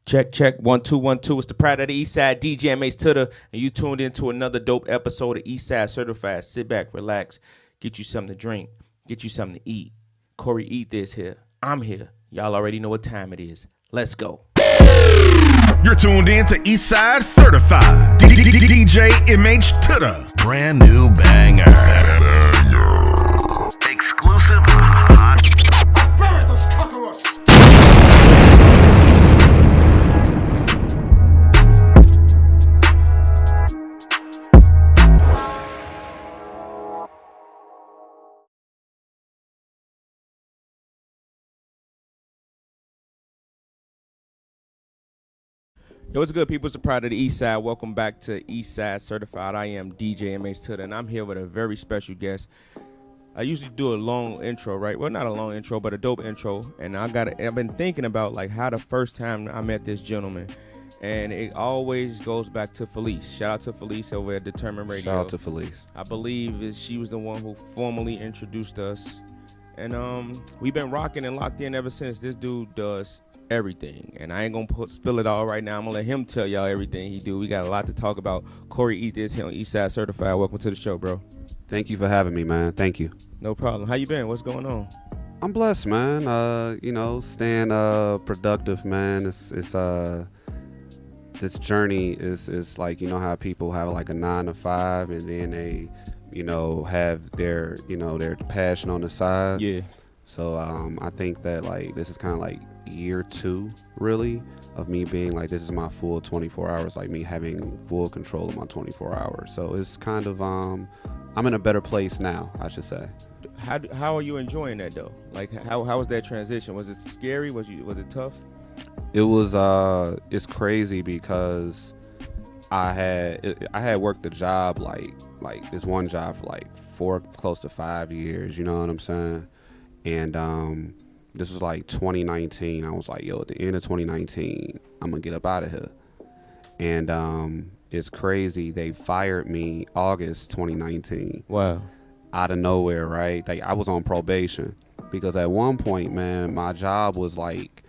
Check, check, 1 2 1 2. It's the Pride of the East Side, DJ Mace Tutter, and you tuned into another dope episode of East Side Certified. Sit back, relax, get you something to drink, get you something to eat. Corey Eat This here. I'm here. Y'all already know what time it is. Let's go. You're tuned in to East Side Certified. DJ MH Tutter. Brand new banger. Exclusive hot. Bury those cockroaches! Yo, what's good, people? It's the Pride of the East Side. Welcome back to East Side Certified. I am DJ MH Tutter, and I'm here with a very special guest. I usually do a long intro, right? Well, not a long intro, but a dope intro. And I've been thinking about like how the first time I met this gentleman, and it always goes back to Felice. Shout out to Felice over at Determined Radio. Shout out to Felice. I believe she was the one who formally introduced us, and we've been rocking and locked in ever since. This dude does everything, and I ain't gonna spill it all right now. I'm gonna let him tell y'all everything he do. We got a lot to talk about. Corey Eat This here on East Side Certified. Welcome to the show, bro. Thank you for having me, man. Thank you. No problem. How you been? What's going on? I'm blessed, man. Staying productive, man. It's this journey is like, you know how people have like a 9 to 5 and then they, have their passion on the side. Yeah. So I think that like this is kind of like year 2 really of me being like, this is my full 24 hours, like me having full control of my 24 hours. So it's kind of I'm in a better place now, I should say. How are you enjoying that though? Like how was that transition? Was it scary? Was it tough? It was it's crazy because I had worked a job like this one job for like 4 close to 5 years, you know what I'm saying? And this was like 2019. I was like, yo, at the end of 2019, I'm gonna get up out of here. And it's crazy. They fired me August 2019. Wow. Out of nowhere, right? Like I was on probation because at one point, man, my job was like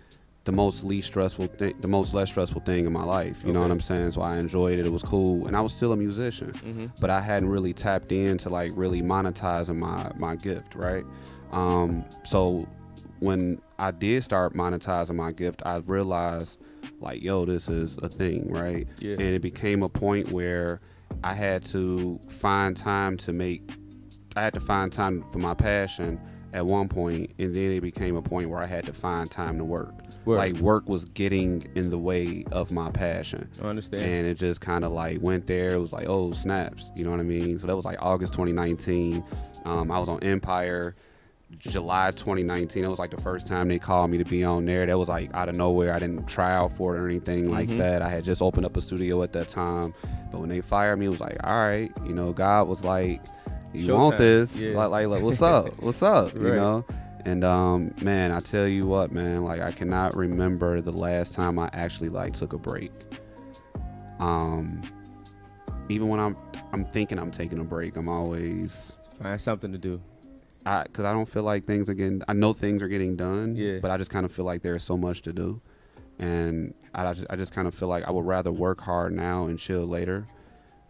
the most less stressful thing in my life. You know what I'm saying? So I enjoyed it. It was cool, and I was still a musician, but I hadn't really tapped into like really monetizing my gift, right? So when I did start monetizing my gift, I realized like, yo, this is a thing, right? Yeah. And it became a point where I had to find time for my passion at one point, and then it became a point where I had to find time to work. Like work was getting in the way of my passion. I understand. And it just kind of like went there. It was like, oh, snaps. You know what I mean? So that was like August 2019. I was on Empire. July 2019, it was like the first time they called me to be on there. That was like out of nowhere. I didn't try out for it or anything like that. I had just opened up a studio at that time. But when they fired me, it was like, all right, God was like, you Showtime. want this? Yeah. Like, what's up? What's up? Right. You know? And man, I tell you what, man, like I cannot remember the last time I actually like took a break. Even when I'm thinking I'm taking a break, I'm always Find something to do. because I don't feel like I know things are getting done, Yeah. but I just kind of feel like there's so much to do. And I just kind of feel like I would rather work hard now and chill later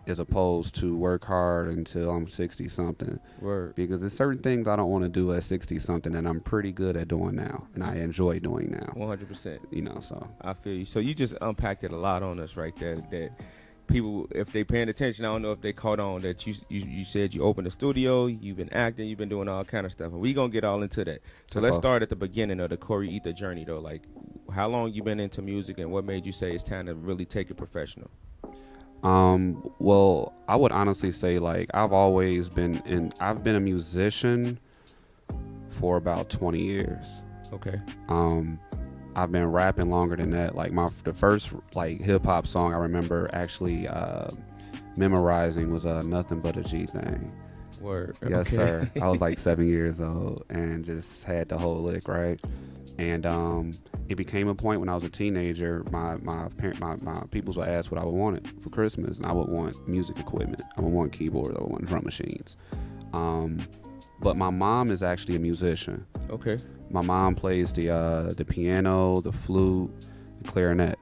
as opposed to work hard until I'm 60 something. Word. Because there's certain things I don't want to do at 60 something that I'm pretty good at doing now and I enjoy doing now. 100%. So I feel you. So you just unpacked it a lot on us right there. That people, if they paying attention, I don't know if they caught on that you said you opened a studio, you've been acting, you've been doing all kind of stuff, and we gonna get all into that. So let's start at the beginning of the Corey Eat The journey though. Like, how long you been into music, and what made you say it's time to really take it professional? Well, I would honestly say like I've been a musician for about 20 years. Okay. I've been rapping longer than that. Like the first like hip hop song I remember actually memorizing was Nothing But a G Thing. Word. Yes, Okay. sir. I was like 7 years old and just had the whole lick, right? And it became a point when I was a teenager, my peoples would ask what I would want for Christmas, and I would want music equipment. I would want keyboards. I would want drum machines. But my mom is actually a musician. Okay. My mom plays the piano, the flute, the clarinet.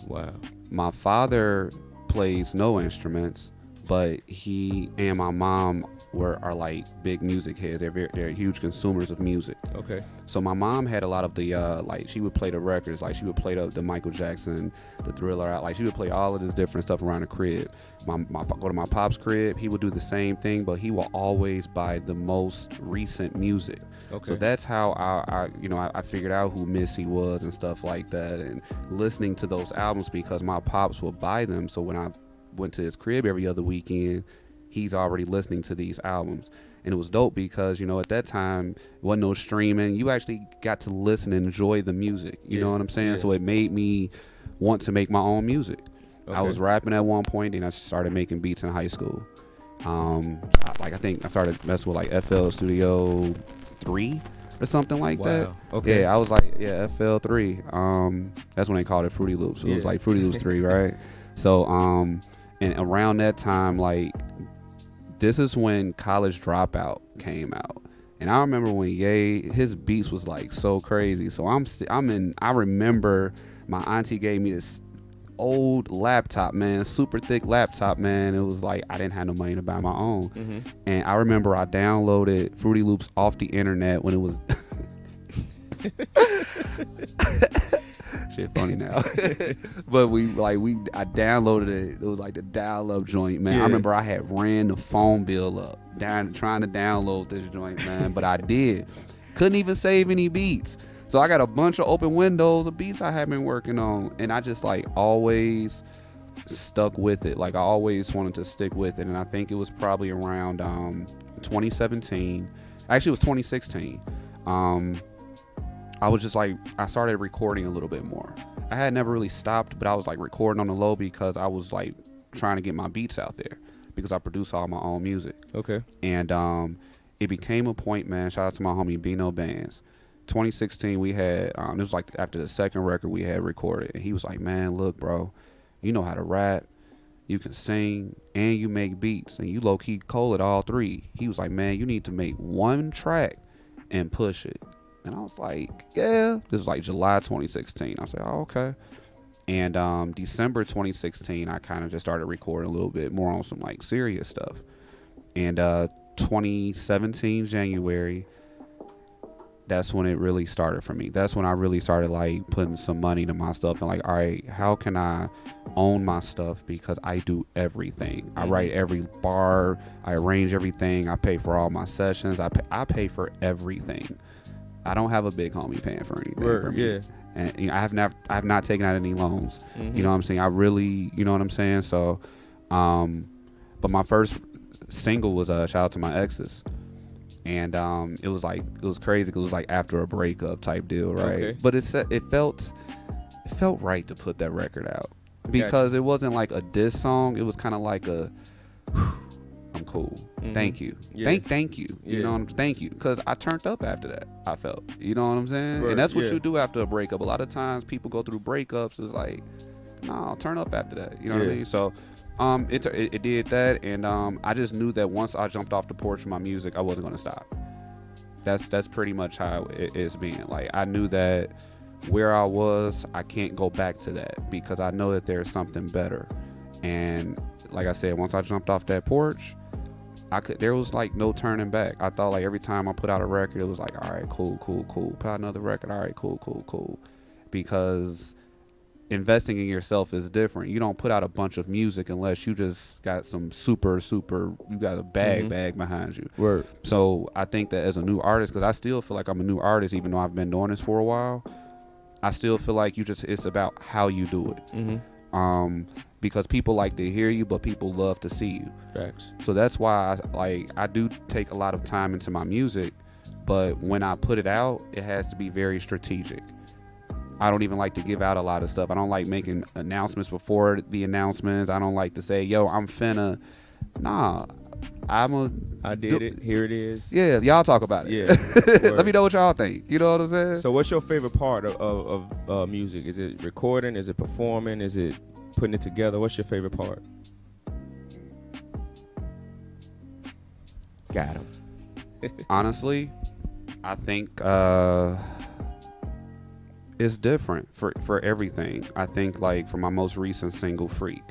Wow. My father plays no instruments, but he and my mom are like big music heads. They're huge consumers of music. Okay. So my mom had a lot of the like she would play the records, like she would play the Michael Jackson, the Thriller, like she would play all of this different stuff around the crib. Go to my pop's crib, he would do the same thing, but he will always buy the most recent music. Okay. So that's how I figured out who Missy was and stuff like that, and listening to those albums because my pops would buy them. So when I went to his crib every other weekend, he's already listening to these albums. And it was dope because, at that time, wasn't no streaming. You actually got to listen and enjoy the music. You know what I'm saying? Yeah. So it made me want to make my own music. Okay. I was rapping at one point, and I started making beats in high school. I think I started messing with like FL Studio 3 or something like that. Okay. Yeah, I was like, FL 3. That's when they called it Fruity Loops. It was like Fruity Loops 3, right? So, and around that time, like, this is when College Dropout came out. And I remember when Ye, his beats was like so crazy. So I remember my auntie gave me this old laptop, man, super thick laptop, man. It was like I didn't have no money to buy my own. Mm-hmm. And I remember I downloaded Fruity Loops off the internet when it was shit funny now. But I downloaded it. It was like the dial-up joint, man. Yeah. I remember I had ran the phone bill up trying to download this joint, man. But I did. Couldn't even save any beats. So I got a bunch of open windows of beats I had been working on, and I just like always stuck with it. Like I always wanted to stick with it, and I think it was probably around 2017. Actually, it was 2016. I was just like, I started recording a little bit more. I had never really stopped, but I was like recording on the low because I was like trying to get my beats out there because I produce all my own music. Okay. And it became a point, man. Shout out to my homie Bino Bands. 2016, we had, it was like after the second record we had recorded. And he was like, man, look, bro, you know how to rap, you can sing, and you make beats, and you low-key cold at all three. He was like, man, you need to make one track and push it. And I was like, yeah. This was like July 2016. I was like, oh, okay. And December 2016, I kind of just started recording a little bit more on some like serious stuff. And 2017 January, that's when it really started for me. That's when I really started like putting some money to my stuff and like, all right, how can I own my stuff? Because I do everything. I write every bar, I arrange everything, I pay for all my sessions, I pay for everything. I don't have a big homie paying for anything for me. Yeah. And I have not taken out any loans. Mm-hmm. You know what I'm saying? I really, you know what I'm saying? So, but my first single was shout out to my exes. And it was crazy because it was like after a breakup type deal, right? Okay. But it felt right to put that record out because it wasn't like a diss song. It was kind of like a I'm cool. Mm-hmm. Thank you. Yeah. Thank you. Yeah. You know what I'm thank you. Because I turned up after that, I felt. You know what I'm saying? Right, And that's what yeah. you do after a breakup. A lot of times people go through breakups. It's like, no, turn up after that. You know what I Yeah. mean? So it did that, and I just knew that once I jumped off the porch with my music, I wasn't going to stop. That's pretty much how it's been. Like, I knew that where I was, I can't go back to that because I know that there's something better. And like I said, once I jumped off that porch, there was like no turning back. I thought like every time I put out a record, it was like, all right, cool. Put out another record, all right, cool. Because investing in yourself is different. You don't put out a bunch of music unless you just got some super, you got a bag behind you. Word. So I think that as a new artist, because I still feel like I'm a new artist, even though I've been doing this for a while, I still feel like it's about how you do it. Mm-hmm. Because people like to hear you, but people love to see you. Facts. So that's why I do take a lot of time into my music, but when I put it out, it has to be very strategic. I don't even like to give out a lot of stuff. I don't like making announcements before the announcements. I don't like to say, yo, I'm finna. Nah, I did it. Here it is. Yeah, y'all talk about it. Yeah. Let me know what y'all think. You know what I'm saying? So what's your favorite part of music? Is it recording? Is it performing? Is it putting it together? What's your favorite part? Got him. it's different for everything. I think like for my most recent single, Freak.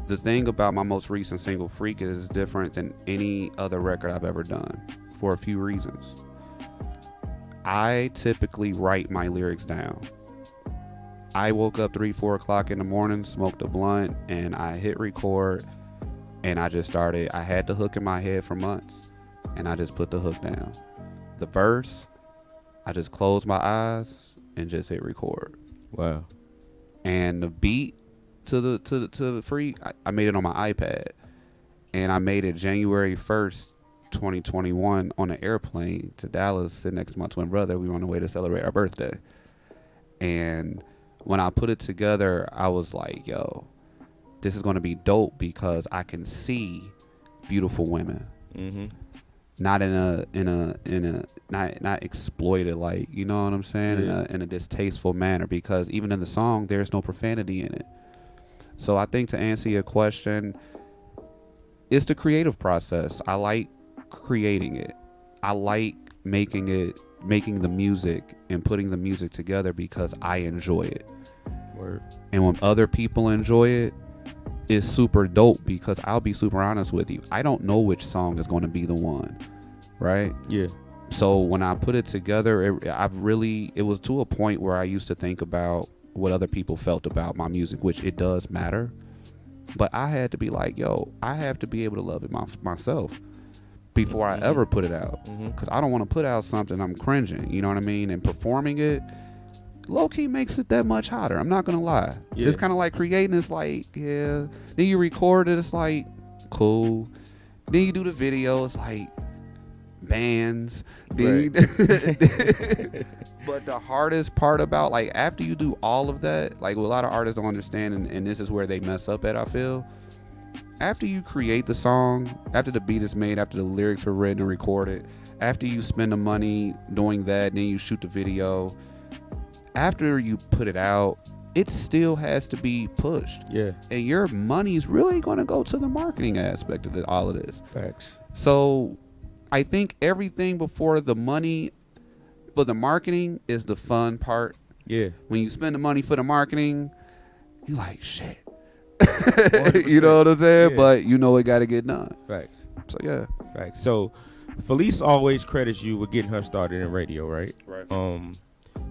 The thing about my most recent single, Freak, is different than any other record I've ever done for a few reasons. I typically write my lyrics down. I woke up 3-4 o'clock in the morning, smoked a blunt, and I hit record, and I just started. I had the hook in my head for months, and I just put the hook down. The verse, I just closed my eyes and just hit record. Wow. And the beat to the Freak, I made it on my iPad, and I made it January 1st, 2021 on an airplane to Dallas, sitting next to my twin brother. We were on the way to celebrate our birthday. And when I put it together, I was like, yo, this is going to be dope because I can see beautiful women. Mm-hmm. Not not exploited, like, you know what I'm saying? Yeah. In a distasteful manner, because even in the song there's no profanity in it. So I think, to answer your question, it's the creative process. I like creating it. I like making the music and putting the music together because I enjoy it. Word. And when other people enjoy it, it's super dope, because I'll be super honest with you, I don't know which song is going to be the one, right? Yeah. So when I put it together, it was to a point where I used to think about what other people felt about my music, which it does matter. But I had to be like, yo, I have to be able to love it myself before I ever put it out. Because I don't want to put out something I'm cringing, you know what I mean? And performing it, low-key makes it that much hotter. I'm not going to lie. Yeah. It's kind of like creating, it's like, yeah. Then you record it, it's like, cool. Then you do the video, it's like, bands. Then Right. But the hardest part about, like, after you do all of that, like, what a lot of artists don't understand, and this is where they mess up at, I feel. After you create the song, after the beat is made, after the lyrics are written and recorded, after you spend the money doing that, then you shoot the video, after you put it out, it still has to be pushed. Yeah. And your money's really going to go to the marketing aspect of all of this. Facts. So I think everything before the money for the marketing is the fun part. Yeah. When you spend the money for the marketing, you're like, shit. 100%. You know what I'm saying? Yeah. But you know it got to get done. Facts. So, yeah. Facts. So Felice always credits you with getting her started in radio, right? Right.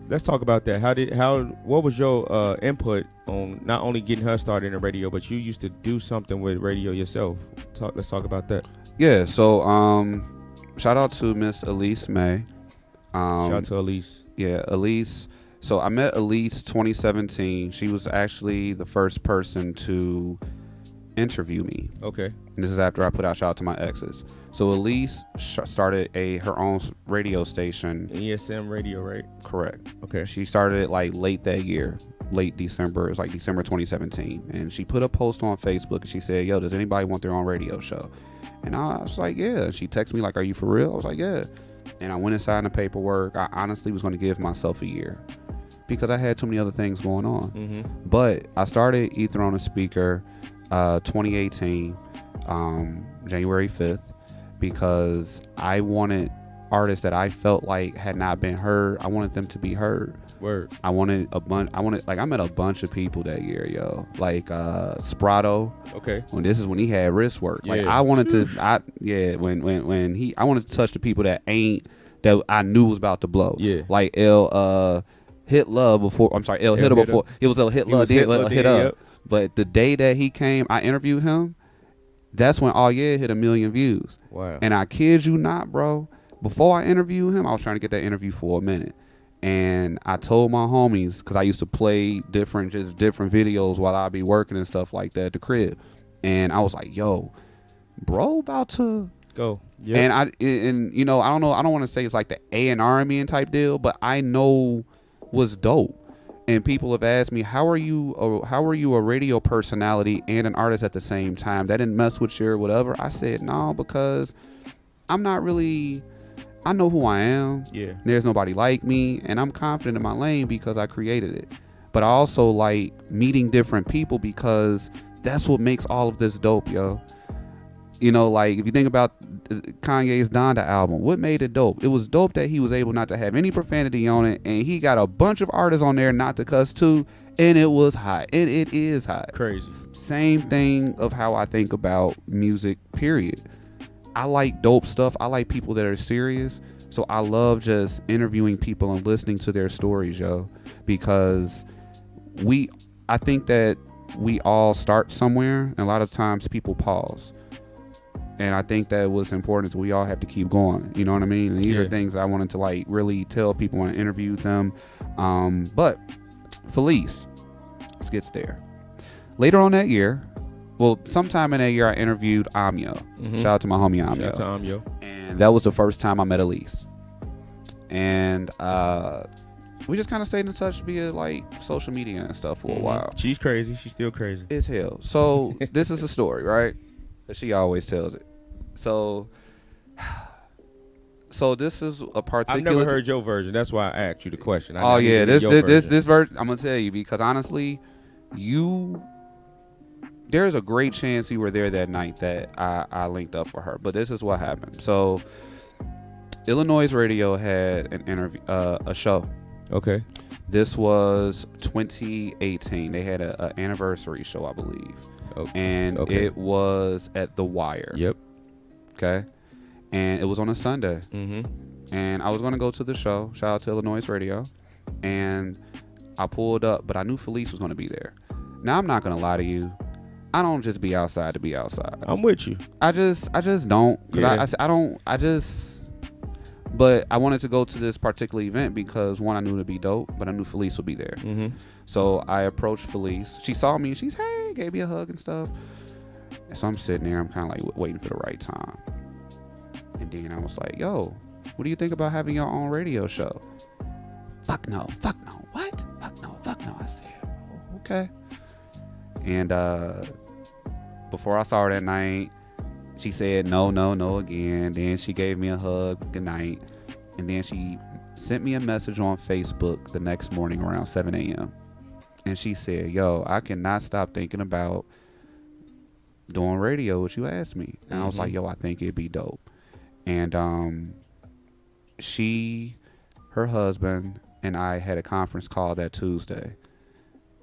Let's talk about that. What was your input on not only getting her started in the radio, but you used to do something with radio yourself. Let's talk about that. Yeah. So, shout out to Miss Elise May. Shout out to Elise. Yeah, Elise. So I met Elise 2017. She was actually the first person to interview me. Okay. And this is after I put out Shout Out to My Exes. So Elise started her own radio station. ESM radio, right? Correct. Okay. She started it like late that year, late December. It was like December 2017. And she put a post on Facebook and she said, yo, does anybody want their own radio show? And I was like, yeah. And she texted me like, are you for real? I was like, yeah. And I went and signed the paperwork. I honestly was going to give myself a year because I had too many other things going on. Mm-hmm. But I started Ether on a Speaker 2018, January 5th, because I wanted artists that I felt like had not been heard. I wanted them to be heard. Word. I met a bunch of people that year, yo. Like Sprato. Okay. When he had wrist work. Like Yeah. I wanted to I wanted to touch the people that I knew was about to blow. Yeah. Like Hit Love before. I'm sorry, El Hitter Hitter. before. It was El Hit He Love, was then Hit El Love, Hit then, Up. yep. But the day that he came, I interviewed him. That's when All Yeah hit 1 million views. Wow. And I kid you not, bro. Before I interviewed him, I was trying to get that interview for a minute. And I told my homies, because I used to play different videos while I'd be working and stuff like that at the crib. And I was like, yo, bro, about to Go. Yeah. And you know, I don't want to say it's like the A&R me type deal, but I know was dope. And people have asked me, how are you a radio personality and an artist at the same time? That didn't mess with your whatever. I said, no, because I'm not really, I know who I am. Yeah. There's nobody like me, and I'm confident in my lane because I created it. But I also like meeting different people because that's what makes all of this dope, yo. You know, like if you think about Kanye's Donda album, what made it dope? It was dope that he was able not to have any profanity on it, and he got a bunch of artists on there not to cuss too, and it was hot. And it is hot. Crazy. Same thing of how I think about music, period. I like dope stuff. I like people that are serious. So I love just interviewing people and listening to their stories, yo, because I think that we all start somewhere, and a lot of times people pause. And I think that what's important is we all have to keep going. You know what I mean? And these are things I wanted to like really tell people when I interviewed them. But Felice, let's get there. Later on that year, well, sometime in that year, I interviewed Amyo. Shout out to my homie Amyo. Shout out to Amyo. And that was the first time I met Elise. And we just kind of stayed in touch via like social media and stuff for a while. She's crazy. She's still crazy. As hell. So this is a story, right? That she always tells it. So this is a particular. I've never heard your version. That's why I asked you the question. Oh yeah, this version. I'm gonna tell you because honestly, there's a great chance you were there that night that I linked up with her. But this is what happened. So Illinois Radio had an interview, a show. Okay. This was 2018. They had an anniversary show, I believe. And it was at The Wire. Yep. Okay. And it was on a Sunday. Mm-hmm. And I was going to go to the show. Shout out to Illinois Radio. And I pulled up, but I knew Felice was going to be there. Now, I'm not going to lie to you. I don't just be outside to be outside. I'm with you. I just don't. Because But I wanted to go to this particular event because, one, I knew it would be dope, but I knew Felice would be there. Mm-hmm. So I approached Felice. She saw me and she's, hey, gave me a hug and stuff. And so I'm sitting there. I'm kind of like waiting for the right time. And then I was like, yo, what do you think about having your own radio show? Fuck no. What? Fuck no. I said, oh, okay. And before I saw her that night, she said no again. Then she gave me a hug, good night. And then she sent me a message on Facebook the next morning around 7 a.m. And she said, yo, I cannot stop thinking about doing radio, what you asked me. And I was like, yo, I think it'd be dope. And her husband, and I had a conference call that Tuesday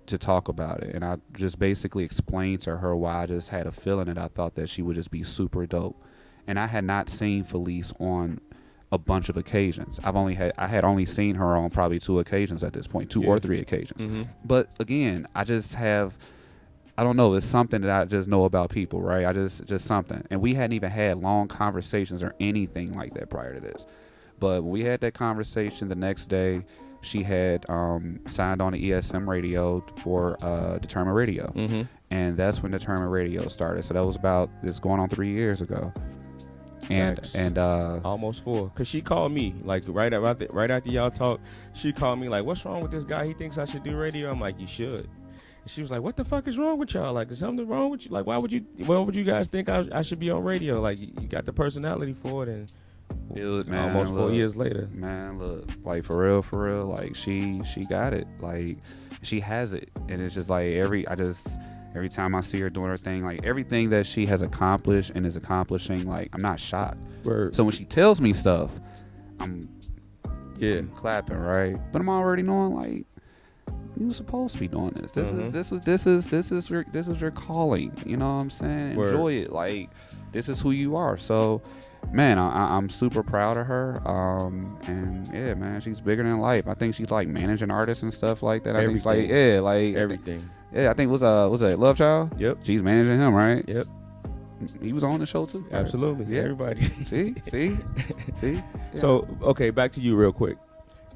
to talk about it. And I just basically explained to her why I just had a feeling that I thought that she would just be super dope. And I had not seen Felice on a bunch of occasions. I had only seen her on probably 2 occasions at this point, 2 or 3 occasions. Mm-hmm. But again, I don't know, it's something that I just know about people, right? I just something. And we hadn't even had long conversations or anything like that prior to this. But when we had that conversation the next day, she had signed on to ESM Radio for Determined Radio. Mm-hmm. And that's when Determined Radio started. So that was it's going on 3 years ago. And almost 4. Cause she called me like right after y'all talked. She called me like, "What's wrong with this guy? He thinks I should do radio." I'm like, "You should." And she was like, "What the fuck is wrong with y'all? Like, is something wrong with you? Like, why would you guys think I should be on radio? Like, you got the personality for it." And almost 4 years later, man, look, like for real, like she got it. Like she has it, and it's just like every time I see her doing her thing, like everything that she has accomplished and is accomplishing, like I'm not shocked. Word. So when she tells me stuff, I'm clapping, right? But I'm already knowing like you were supposed to be doing this. This is your calling. You know what I'm saying? Word. Enjoy it. Like this is who you are. So man, I'm super proud of her. And yeah, man, she's bigger than life. I think she's like managing artists and stuff like that. I think like everything. I think was that Love Child? Yep. She's managing him, right? Yep. He was on the show too. Absolutely. Yeah. Everybody. See. Yeah. So okay, back to you real quick.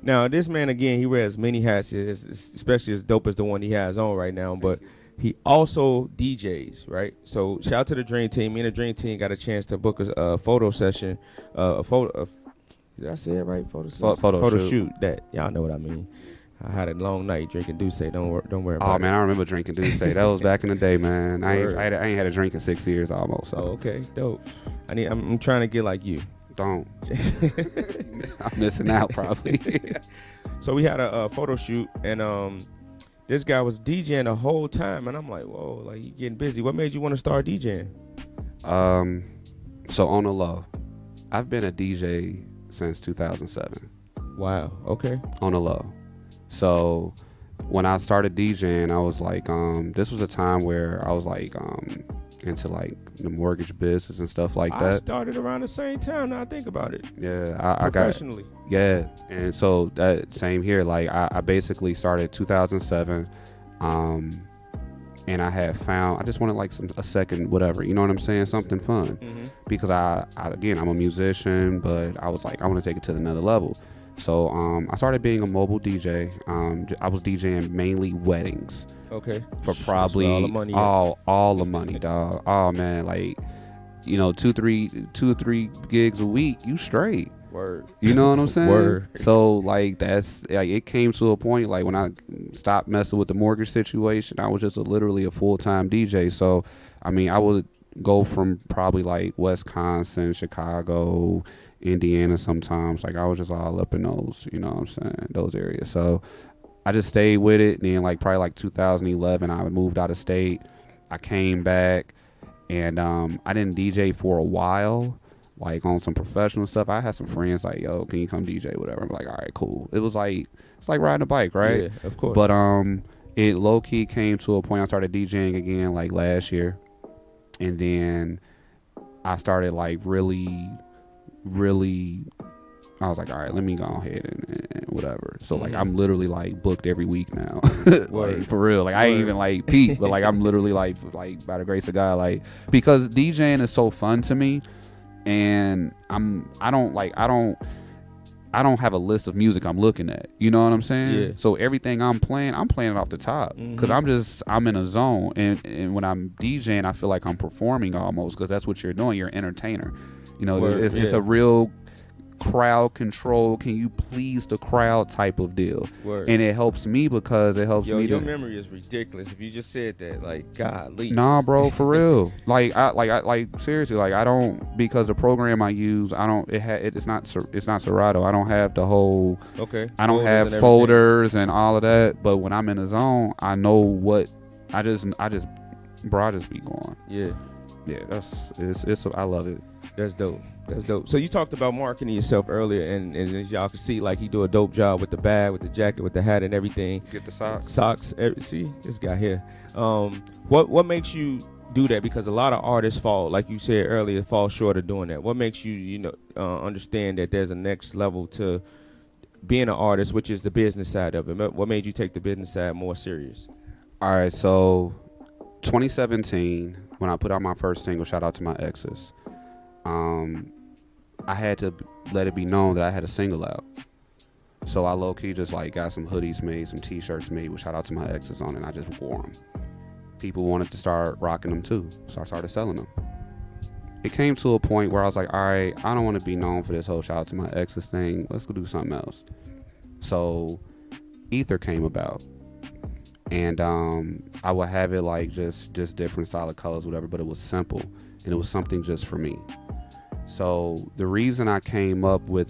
Now this man again, he wears many hats, especially as dope as the one he has on right now. But he also DJs, right? So shout out to the Dream Team. Me and the Dream Team got a chance to book a photo session, did I say it right? Photo shoot. That y'all know what I mean. I had a long night drinking Douce. Don't worry about it. Oh man, I remember drinking Douce. That was back in the day, man. I ain't had a drink in 6 years almost. So. Oh, okay, dope. I'm trying to get like you. Don't. I'm missing out probably. So we had a photo shoot, and this guy was DJing the whole time, and I'm like, whoa, like you getting busy. What made you want to start DJing? So on the low, I've been a DJ since 2007. Wow. Okay. On the low. So when I started DJing, I was like, this was a time where I was like into like the mortgage business and stuff like I that. started around the same time. Now I think about it. Yeah, I got Professionally. yeah, and so that same here. Like I basically started 2007, and I had found I just wanted like a second whatever, you know what I'm saying, something fun, because I again I'm a musician, but I was like I want to take it to another level. So I started being a mobile DJ. I was DJing mainly weddings. Okay. For probably all the money. all the money, dog. Oh man, like, you know, 2 or 3 gigs a week, you straight. Word. You know what I'm saying? Word. So like that's like it came to a point like when I stopped messing with the mortgage situation, I was just literally a full-time DJ. So I mean, I would go from probably like Wisconsin, Chicago, Indiana sometimes. Like I was just all up in those, you know what I'm saying, those areas. So I just stayed with it. And then like probably like 2011, I moved out of state. I came back and I didn't DJ for a while, like on some professional stuff. I had some friends like, yo, can you come DJ, whatever. I'm like, all right, cool. It was like, it's like riding a bike, right? Yeah, of course. But it low key came to a point I started DJing again like last year. And then I started like really I was like, all right, let me go ahead and whatever. So like I'm literally like booked every week now. Like for real. Like I ain't even like peak, but like I'm literally like by the grace of God, like because DJing is so fun to me, and I don't have a list of music I'm looking at. You know what I'm saying? Yeah. So everything I'm playing it off the top because I'm in a zone, and when I'm DJing, I feel like I'm performing almost because that's what you're doing. You're an entertainer. You know, it's a real crowd control, can you please the crowd type of deal. Word. And it helps me because it helps me your to memory is ridiculous. If you just said that, like, golly. Nah, bro, for real. Like I seriously, like I don't, because the program I use, I don't, it's not Serato. I don't have the whole, okay, I don't have folders and all of that, but when I'm in the zone, I know what I just bro, I just be going. Yeah, it's I love it. That's dope. That's dope. So you talked about marketing yourself earlier, and as y'all can see, like, he do a dope job with the bag, with the jacket, with the hat, and everything. Get the socks. See, this guy here. What makes you do that? Because a lot of artists fall, like you said earlier, fall short of doing that. What makes you, understand that there's a next level to being an artist, which is the business side of it? What made you take the business side more serious? All right, so 2017, when I put out my first single, shout out to my exes. I had to let it be known that I had a single out. So I low-key just like got some hoodies made, some t-shirts made with shout out to my exes on it, and I just wore them. People wanted to start rocking them too, so I started selling them. It came to a point where I was like, all right, I don't want to be known for this whole shout out to my exes thing. Let's go do something else. So Ether came about. And I would have it like just different solid colors, whatever, but it was simple. And it was something just for me. So the reason I came up with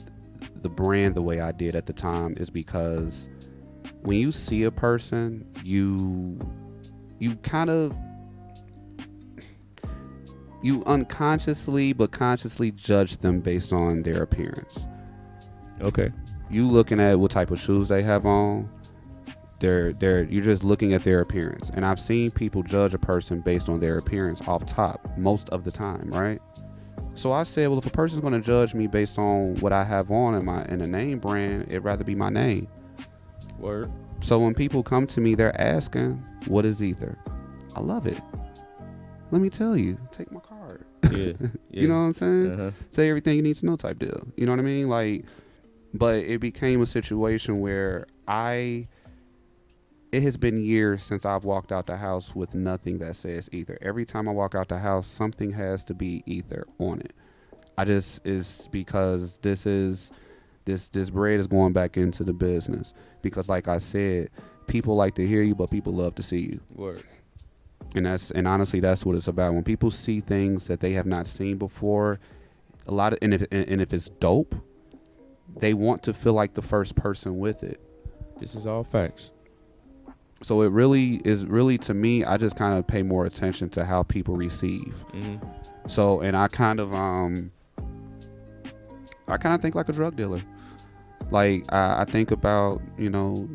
the brand the way I did at the time is because when you see a person, you unconsciously but consciously judge them based on their appearance. Okay. You looking at what type of shoes they have on. You're just looking at their appearance. And I've seen people judge a person based on their appearance off top most of the time, right? So I said, well, if a person's going to judge me based on what I have on in the name brand, it'd rather be my name. Word. So when people come to me, they're asking, what is Ether? I love it. Let me tell you, take my card. Yeah. You know what I'm saying? Uh-huh. Say everything you need to know type deal. You know what I mean? Like, but it became a situation where it has been years since I've walked out the house with nothing that says Ether. Every time I walk out the house, something has to be Ether on it. It's because this bread is going back into the business. Because like I said, people like to hear you, but people love to see you. Word. And honestly, that's what it's about. When people see things that they have not seen before, and if it's dope, they want to feel like the first person with it. This is all facts. So it really is to me, I just kind of pay more attention to how people receive. Mm-hmm. So, and I kind of think like a drug dealer. Like I think about, you know,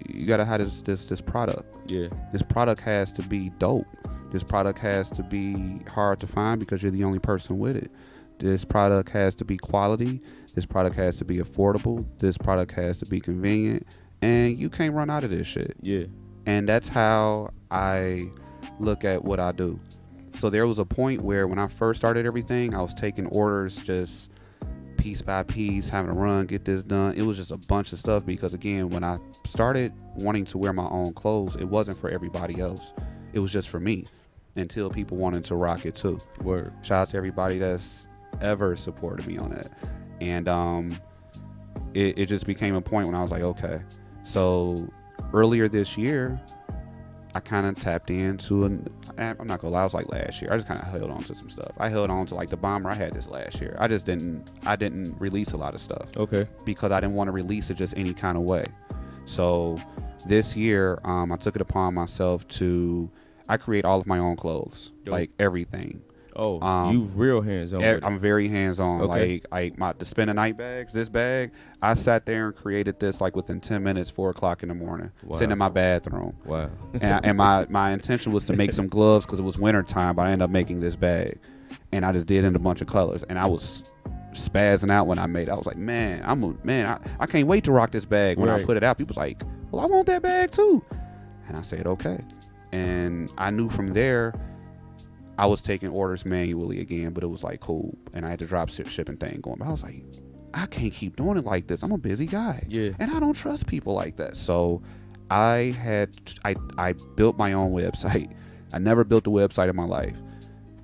you gotta have this product. Yeah. This product has to be dope. This product has to be hard to find because you're the only person with it. This product has to be quality. This product has to be affordable. This product has to be convenient. And you can't run out of this shit. Yeah. And that's how I look at what I do. So there was a point where when I first started everything, I was taking orders just piece by piece, having to run, get this done. It was just a bunch of stuff because, again, when I started wanting to wear my own clothes, it wasn't for everybody else. It was just for me until people wanted to rock it too. Word. Shout out to everybody that's ever supported me on that. And it just became a point when I was like, okay. So earlier this year, I kind of tapped into I'm not gonna lie, I was like last year. I just kind of held on to some stuff. I held on to like the bomber. I had this last year. I didn't release a lot of stuff. Okay. Because I didn't want to release it just any kind of way. So this year, I took it upon myself I create all of my own clothes, Dope. like everything. Oh, you real hands on. I'm very hands-on. Okay. Like the spend the night bags, this bag, I sat there and created this like within 10 minutes, 4 o'clock in the morning, Wow. sitting in my bathroom. Wow. And my intention was to make some gloves because it was winter time, but I ended up making this bag. And I just did it in a bunch of colors. And I was spazzing out when I made it. I was like, man, I can't wait to rock this bag. When I Right. put it out, people was like, well, I want that bag too. And I said, okay. And I knew from there, I was taking orders manually again, but it was like cool. And I had to drop shipping thing going. But I was like, I can't keep doing it like this. I'm a busy guy. Yeah. And I don't trust people like that. So I built my own website. I never built a website in my life.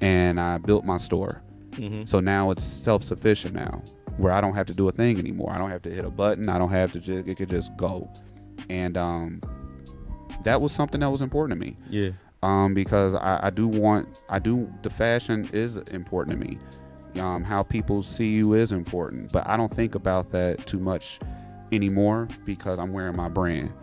And I built my store. Mm-hmm. So now it's self-sufficient now, where I don't have to do a thing anymore. I don't have to hit a button. I don't have to it could just go. And that was something that was important to me. Yeah. Because the fashion is important to me. How people see you is important, but I don't think about that too much anymore because I'm wearing my brand.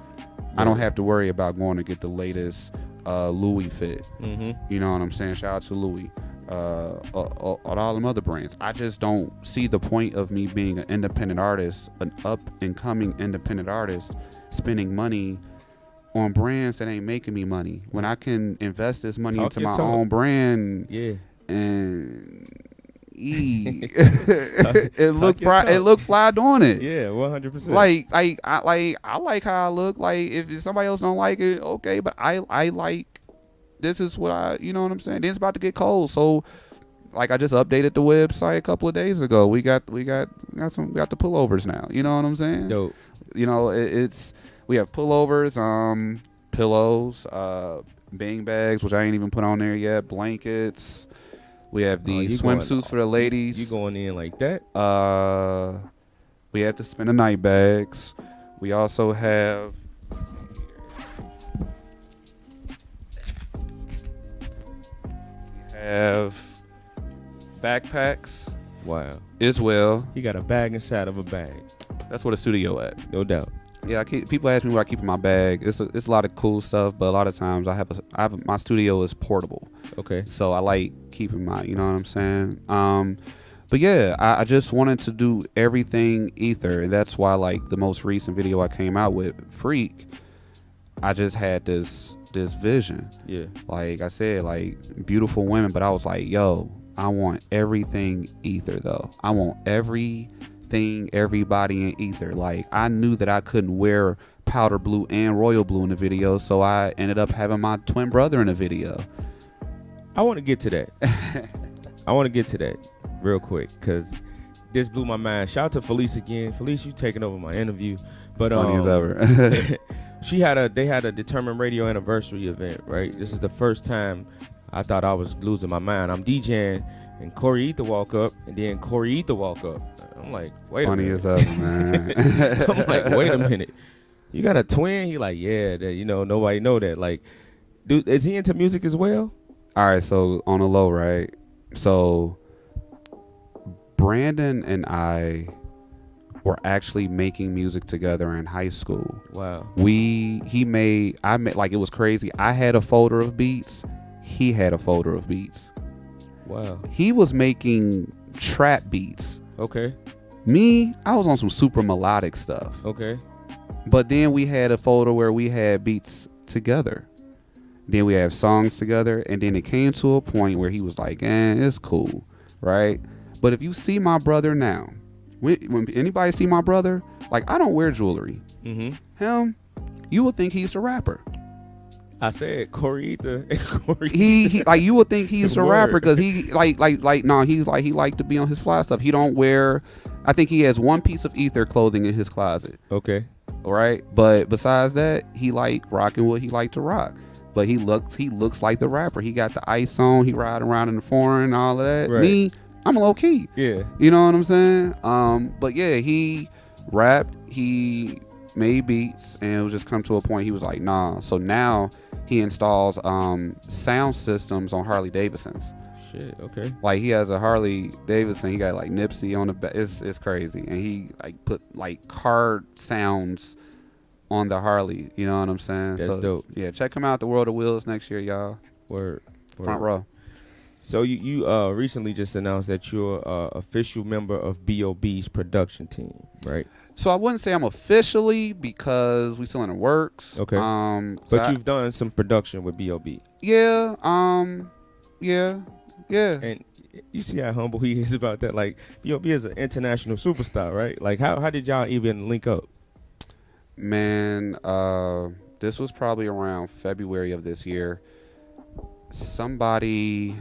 I don't have to worry about going to get the latest Louis fit. Mm-hmm. You know what I'm saying? Shout out to Louis. All them other brands. I just don't see the point of me being an independent artist, an up and coming independent artist, spending money on brands that ain't making me money when I can invest this money Talk into your my talk. own brand. Yeah. And Talk it your look fly doing it. Yeah. 100%. Like I like how I look. Like if somebody else don't like it, okay. But I like, this is what you know what I'm saying. Then it's about to get cold, so like I just updated the website a couple of days ago. We got the pullovers now. You know what I'm saying? Dope. You know we have pullovers, pillows, bean bags, which I ain't even put on there yet. Blankets. We have the you swimsuits going- for the ladies. You going in like that? We have to spend the night bags. We also have backpacks Wow. as well. He got a bag inside of a bag. That's where the studio at. No doubt. Yeah, people ask me what I keep in my bag. It's a lot of cool stuff, but a lot of times my studio is portable, Okay. so I like keeping my, you know what I'm saying. But yeah, I just wanted to do everything ether, and that's why like the most recent video I came out with, Freak, I just had this vision. Yeah. Like I said, like beautiful women, but I was like, yo, I want everything ether though. I want everybody in ether. Like I knew that I couldn't wear powder blue and royal blue in the video, so I ended up having my twin brother in the video. I want to get to that. I want to get to that real quick because this blew my mind. Shout out to Felice again. Felice, you taking over my interview. But Funny as ever. they had a Determined Radio anniversary event, right? This is the first time I thought I was losing my mind. I'm DJing and Corey Ether walk up, and then Corey Ether walk up. I'm like, wait Funny a minute. as ever, man. I'm like, wait a minute. You got a twin? He like, yeah, that, nobody know that. Like, dude, is he into music as well? All right, so on the low, right? So Brandon and I were actually making music together in high school. Wow. I made, like, it was crazy. I had a folder of beats. He had a folder of beats. Wow. He was making trap beats. Okay. Me, I was on some super melodic stuff. Okay. But then we had a folder where we had beats together. Then we have songs together. And then it came to a point where he was like, it's cool, right? But if you see my brother now, when anybody see my brother, like, I don't wear jewelry. Mm-hmm. Him, you would think he's a rapper. I said Corey Ether and Corey. He like, you would think he's a Word. rapper because he he's like, he like to be on his fly stuff. He don't wear, I think he has one piece of Ether clothing in his closet. Okay. All right, but besides that, he like rocking what he like to rock. But he looks like the rapper. He got the ice on. He ride around in the foreign, all of that. Right. Me, I'm low key. Yeah. You know what I'm saying? But yeah, he rapped. He made beats, and it was just come to a point. He was like, nah. So now he installs sound systems on Harley Davidsons. Shit. Okay. Like, he has a Harley Davidson. He got like Nipsey on the back. It's crazy, and he like put like car sounds on the Harley. You know what I'm saying? That's so dope. yeah, check him out, The World of Wheels, next year, y'all. Word. Front row. So you recently just announced that you're official member of B.O.B.'s production team, right? So I wouldn't say I'm officially, because we still in the works. Okay. So But you've done some production with B.O.B. yeah. Yeah. And you see how humble he is about that. Like, B.O.B. is an international superstar, right? Like, how did y'all even link up? Man, this was probably around February of this year. Somebody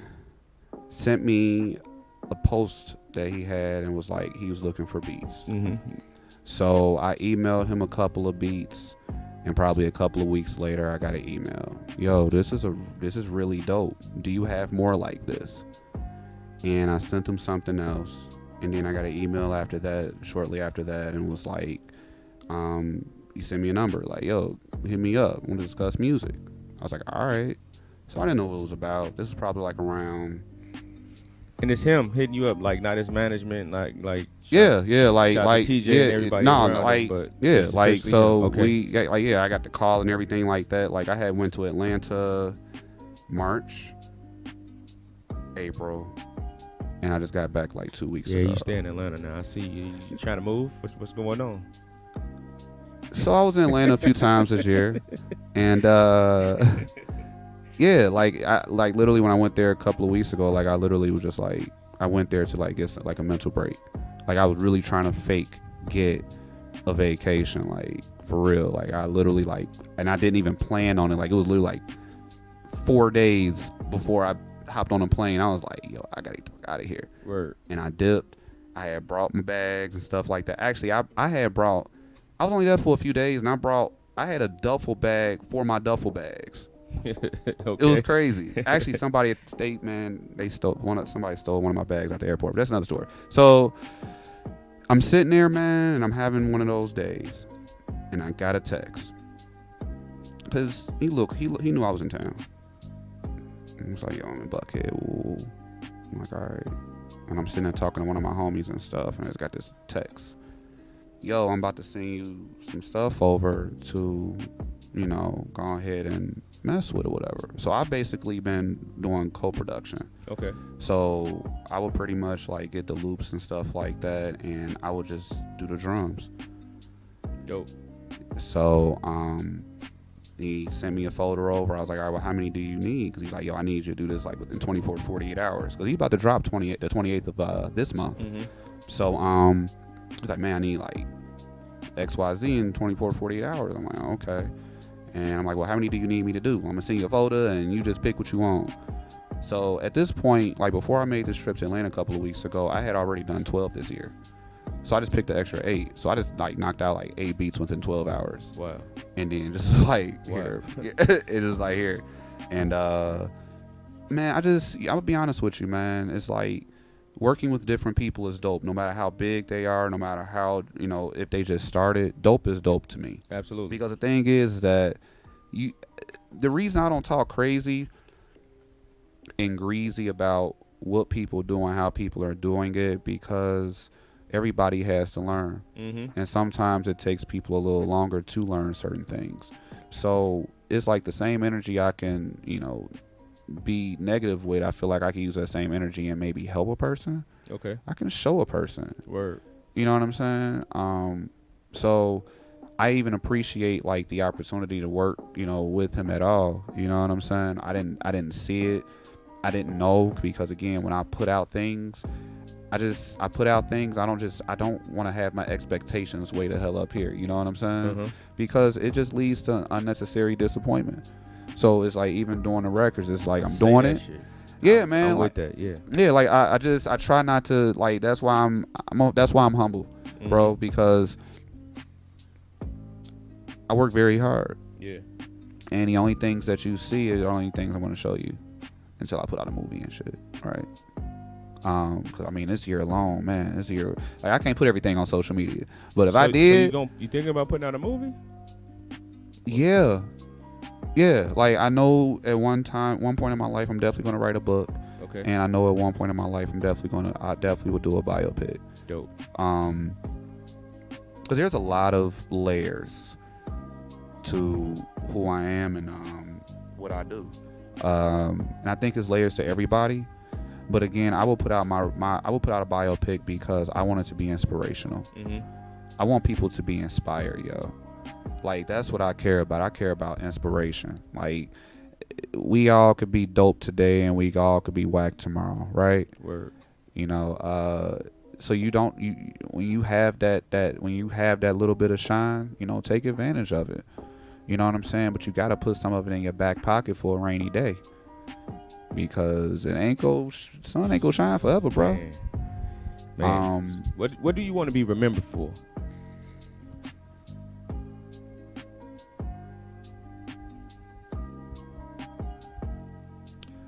sent me a post that he had and was like, he was looking for beats. Mm-hmm. So I emailed him a couple of beats, and probably a couple of weeks later, I got an email. Yo, this is really dope. Do you have more like this? And I sent him something else, and then I got an email after that, shortly after that, and was like, you sent me a number, like, yo, hit me up, I want to discuss music. I was like, all right. So I didn't know what it was about. This was probably like around. And it's him hitting you up, like, not his management, like. Like shout out to TJ yeah, and everybody no, around him, like, but yeah, it's like, officially so him. Okay. I got the call and everything like that. Like, I had went to Atlanta, March, April, and I just got back like 2 weeks Yeah, ago. you stay in Atlanta now. I see you. You trying to move? What's going on? So I was in Atlanta a few times this year, and yeah, like, I literally when I went there a couple of weeks ago, like, I literally was just like, I went there to like get like a mental break. Like, I was really trying to fake get a vacation, like, for real. Like, I literally, like, and I didn't even plan on it. Like, it was literally like 4 days before I hopped on a plane. I was like, yo, I gotta get the fuck out of here. Word. And I dipped. I had brought my bags and stuff like that. Actually, I was only there for a few days, and I had a duffel bag for my duffel bags. Okay. It was crazy. Actually, somebody at the state, man, somebody stole one of my bags at the airport. But that's another story. So I'm sitting there, man, and I'm having one of those days, and I got a text because he knew I was in town. And he was like, yo, I'm in Buckhead. Ooh. I'm like, all right. And I'm sitting there talking to one of my homies and stuff, and I just got this text. Yo, I'm about to send you some stuff over to, go ahead and mess with it, whatever. So I basically been doing co-production. Okay. So I would pretty much like get the loops and stuff like that, and I would just do the drums. Dope. So he sent me a folder over. I was like, all right, well, how many do you need? Because he's like, yo, I need you to do this like within 24 to 48 hours. Because he's about to drop the 28th of this month. Mm-hmm. So he's like, man, I need like XYZ in 24 to 48 hours. I'm like, oh, okay. And I'm like, well, how many do you need me to do? I'm going to send you a folder, and you just pick what you want. So at this point, like, before I made this trip to Atlanta a couple of weeks ago, I had already done 12 this year. So I just picked the extra 8. So I just like knocked out like 8 beats within 12 hours. Wow. And then just like here. It was like here. And man, I'll be honest with you, man. It's like working with different people is dope. No matter how big they are, no matter how, if they just started, dope is dope to me. Absolutely. Because the thing is that the reason I don't talk crazy and greasy about what people do and how people are doing it, because everybody has to learn. Mm-hmm. And sometimes it takes people a little longer to learn certain things. So it's like the same energy I can, be negative with, I feel like I can use that same energy and maybe help a person. Okay. I can show a person. Word. You know what I'm saying? So I even appreciate like the opportunity to work, with him at all. You know what I'm saying? I didn't see it. I didn't know, because again, when I put out things, I put out things. I don't want to have my expectations way the hell up here. You know what I'm saying? Because it just leads to unnecessary disappointment. So it's like, even doing the records, it's like I'm doing it. Shit. Yeah, man. I'm like, with that. Yeah. yeah, like I try not to, like, that's why I'm humble, bro, because I work very hard. Yeah. And the only things that you see are the only things I'm going to show you until I put out a movie and shit, right? Cause I mean, this year alone, man, like, I can't put everything on social media, but if I did, you thinking about putting out a movie? yeah, like, I know at one point in my life, I'm definitely gonna write a book. Okay. And I know at one point in my life, I definitely would do a biopic. Dope. Cause there's a lot of layers to who I am and what I do. And I think it's layers to everybody. But again, I will put out I will put out a biopic because I want it to be inspirational. I want people to be inspired, yo. Like, that's what I care about. I care about inspiration. Like, we all could be dope today and we all could be whack tomorrow, right? Word. So when you have that little bit of shine, take advantage of it. You know what I'm saying? But you got to put some of it in your back pocket for a rainy day. Because sun ain't gonna shine forever, bro. Man. What do you want to be remembered for?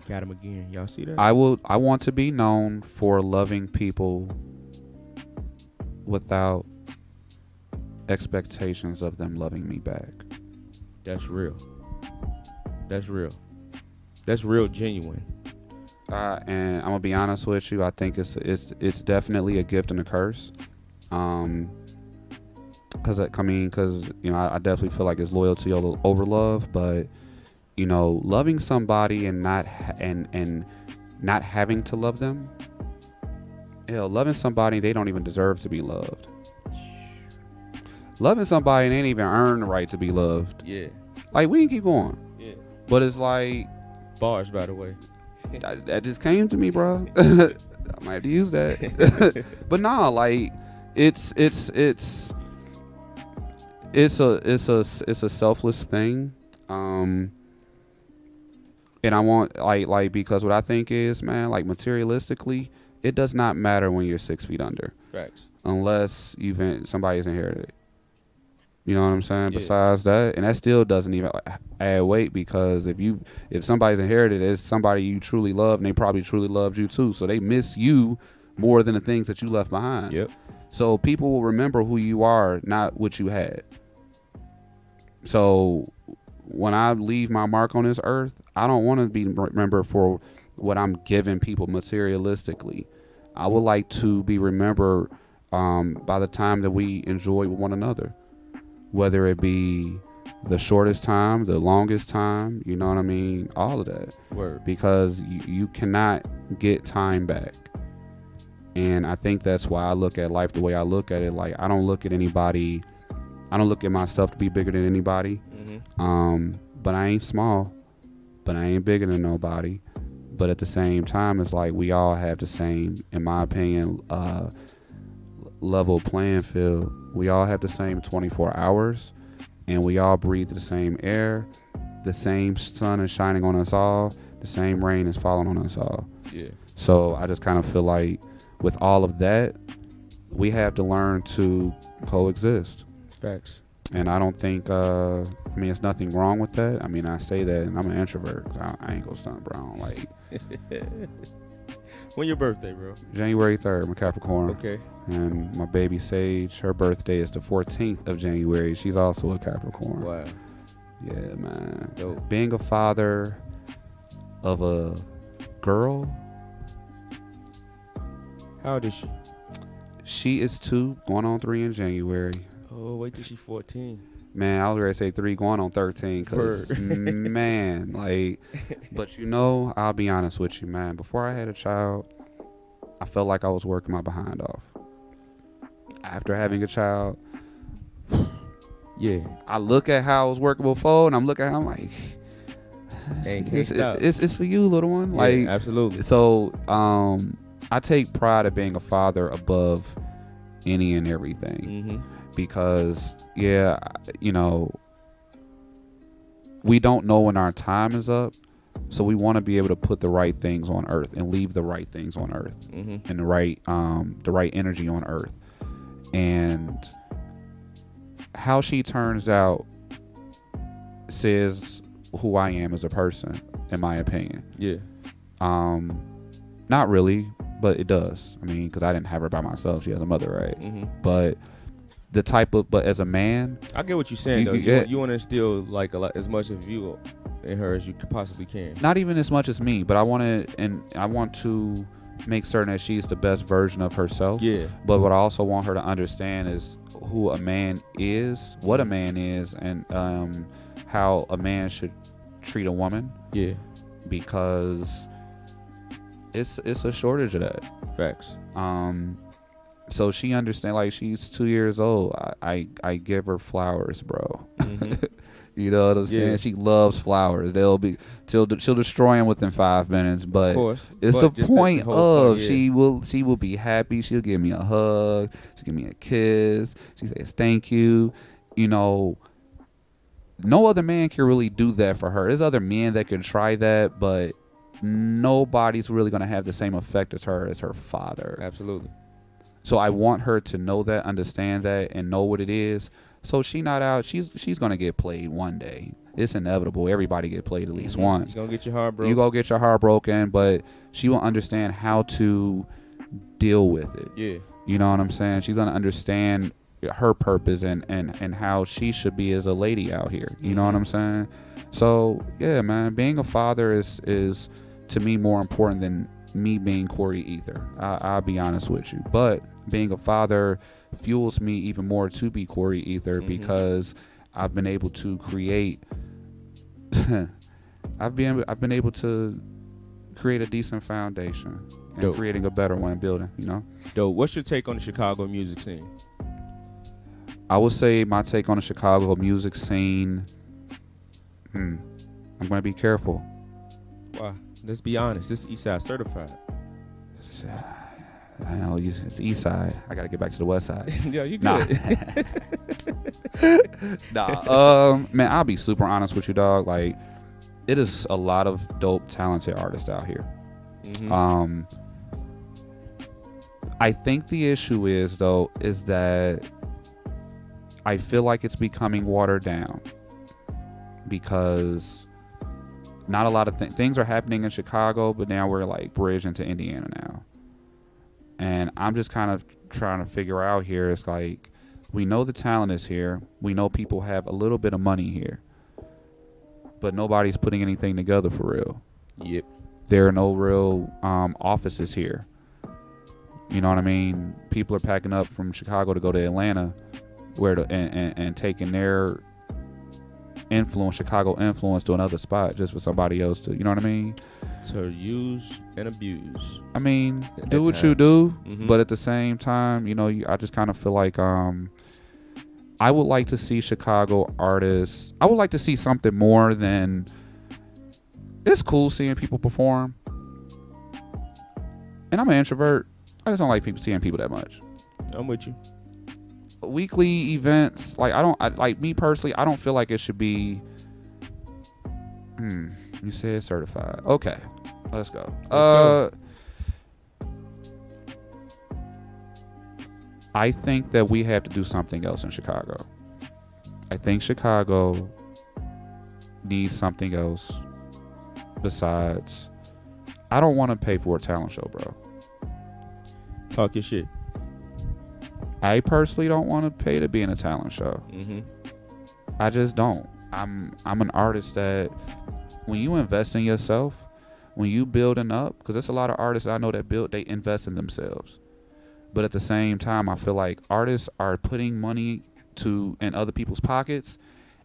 Got him again. Y'all see that? I want to be known for loving people without expectations of them loving me back. That's real. That's real genuine. And I'm gonna be honest with you. I think it's definitely a gift and a curse. Because I definitely feel like it's loyalty over love. But loving somebody and not having to love them. Loving somebody, they don't even deserve to be loved. Loving somebody, they ain't even earn the right to be loved. Yeah. Like, we can keep going. Yeah. But it's like, bars, by the way. that just came to me, bro. I might have to use that. But nah, like, it's a selfless thing. And I want, like, because what I think is, man, like, materialistically, it does not matter when you're 6 feet under. Facts. Unless somebody's inherited it. You know what I'm saying? Yeah. Besides that, and that still doesn't even add weight, because if somebody's inherited, it's somebody you truly love, and they probably truly loved you too. So they miss you more than the things that you left behind. Yep. So people will remember who you are, not what you had. So when I leave my mark on this earth, I don't want to be remembered for what I'm giving people materialistically. I would like to be remembered by the time that we enjoy with one another. Whether it be the shortest time, the longest time, you know what I mean? All of that. Word. Because you cannot get time back. And I think that's why I look at life the way I look at it. Like, I don't look at myself to be bigger than anybody. But I ain't small. But I ain't bigger than nobody. But at the same time, it's like we all have the same, in my opinion, level playing field. We all have the same 24 hours, and we all breathe the same air. The same sun is shining on us all. The same rain is falling on us all. Yeah. So I just kind of feel like with all of that, we have to learn to coexist. Facts. And I don't think, there's nothing wrong with that. I mean, I say that, and I'm an introvert. 'Cause I ain't gonna stunt, bro. I don't like. When your birthday, bro? January 3rd, I'm a Capricorn. Okay. And my baby Sage, her birthday is the 14th of January. She's also a Capricorn. Wow. Yeah, man. Dope. Being a father of a girl. How old is she? She is 2, going on 3 in January. Oh, wait till she's 14. Man, I was ready to say 3 going on 13 because, man, like, but I'll be honest with you, man. Before I had a child, I felt like I was working my behind off. After having a child, Yeah. I look at how I was working before, and I'm looking at how I'm like, stop. it's for you, little one. Yeah, Like, absolutely. So, I take pride of being a father above any and everything because, we don't know when our time is up. So we want to be able to put the right things on earth and leave the right things on earth and the right energy on earth. And how she turns out says who I am as a person, in my opinion. Yeah. Not really, but it does. I mean, because I didn't have her by myself. She has a mother, right? But but as a man, I get what you're saying, though. Yeah. You want to instill like as much of you in her as you possibly can. not even as much as me, but I want to make certain that she's the best version of herself. Yeah. But what I also want her to understand is who a man is, what a man is, and how a man should treat a woman. Yeah. Because it's a shortage of that. Facts. So she understand, like, she's 2 years old. I give her flowers, bro. You know what I'm saying? Yeah. She loves flowers. She'll destroy them within 5 minutes. But Of course. it's But the just point whole of yeah. she will be happy. She'll give me a hug. She'll give me a kiss. She says thank you. No other man can really do that for her. There's other men that can try that, but nobody's really gonna have the same effect as her father. Absolutely. So I want her to know that, understand that, and know what it is. So she not out. She's gonna get played one day. It's inevitable. Everybody get played at least once. You're gonna get your heart broken. You go get your heart broken, but she will understand how to deal with it. Yeah. You know what I'm saying? She's gonna understand her purpose and how she should be as a lady out here. You know what I'm saying? So yeah, man, being a father is to me more important than me being Corey Ether. I'll be honest with you. But being a father fuels me even more to be Corey Ether because I've been able to create I've been able to create a decent foundation and Dope. creating a better one, building, Dope. What's your take on the Chicago music scene? I would say my take on the Chicago music scene, I'm going to be careful. Why? Let's be honest. This is Eastside certified. I know it's East Side. I got to get back to the West Side. Yeah, you Nah. good. Man, I'll be super honest with you, dog. Like, it is a lot of dope, talented artists out here. I think the issue is that I feel like it's becoming watered down because not a lot of things are happening in Chicago, but now we're like bridged into Indiana now. And I'm just kind of trying to figure out here, it's like, we know the talent is here. We know people have a little bit of money here, but nobody's putting anything together for real. Yep. There are no real offices here. You know what I mean? People are packing up from Chicago to go to Atlanta, and taking their influence, Chicago influence, to another spot just for somebody else to, you know what I mean? To use and abuse. I mean, At do what times. you do, Mhm. but at the same time, I just kind of feel like I would like to see Chicago artists. I would like to see something more than. It's cool seeing people perform, and I'm an introvert. I just don't like seeing people that much. I'm with you. Weekly events, like me personally, I don't feel like it should be. You said certified. Okay, let's go. Go. I think that we have to do something else in Chicago. I think Chicago needs something else besides. I don't want to pay for a talent show, bro. Talk your shit. I personally don't want to pay to be in a talent show. I just don't. I'm an artist that when you invest in yourself, when you building up, because there's a lot of artists I know that they invest in themselves. But at the same time, I feel like artists are putting money in other people's pockets,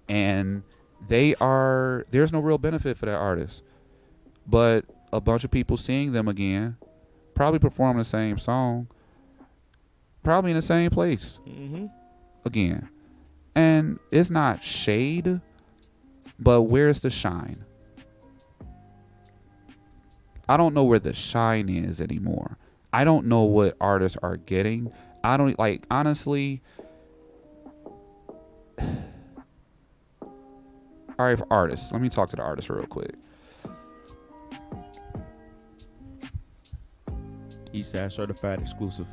and there's no real benefit for that artist. But a bunch of people seeing them again, probably performing the same song, probably in the same place again. And it's not shade, but where's the shine? I don't know where the shine is anymore. I don't know what artists are getting. I don't, like, honestly. All right, for artists, let me talk to the artists real quick. Eastside Certified exclusive.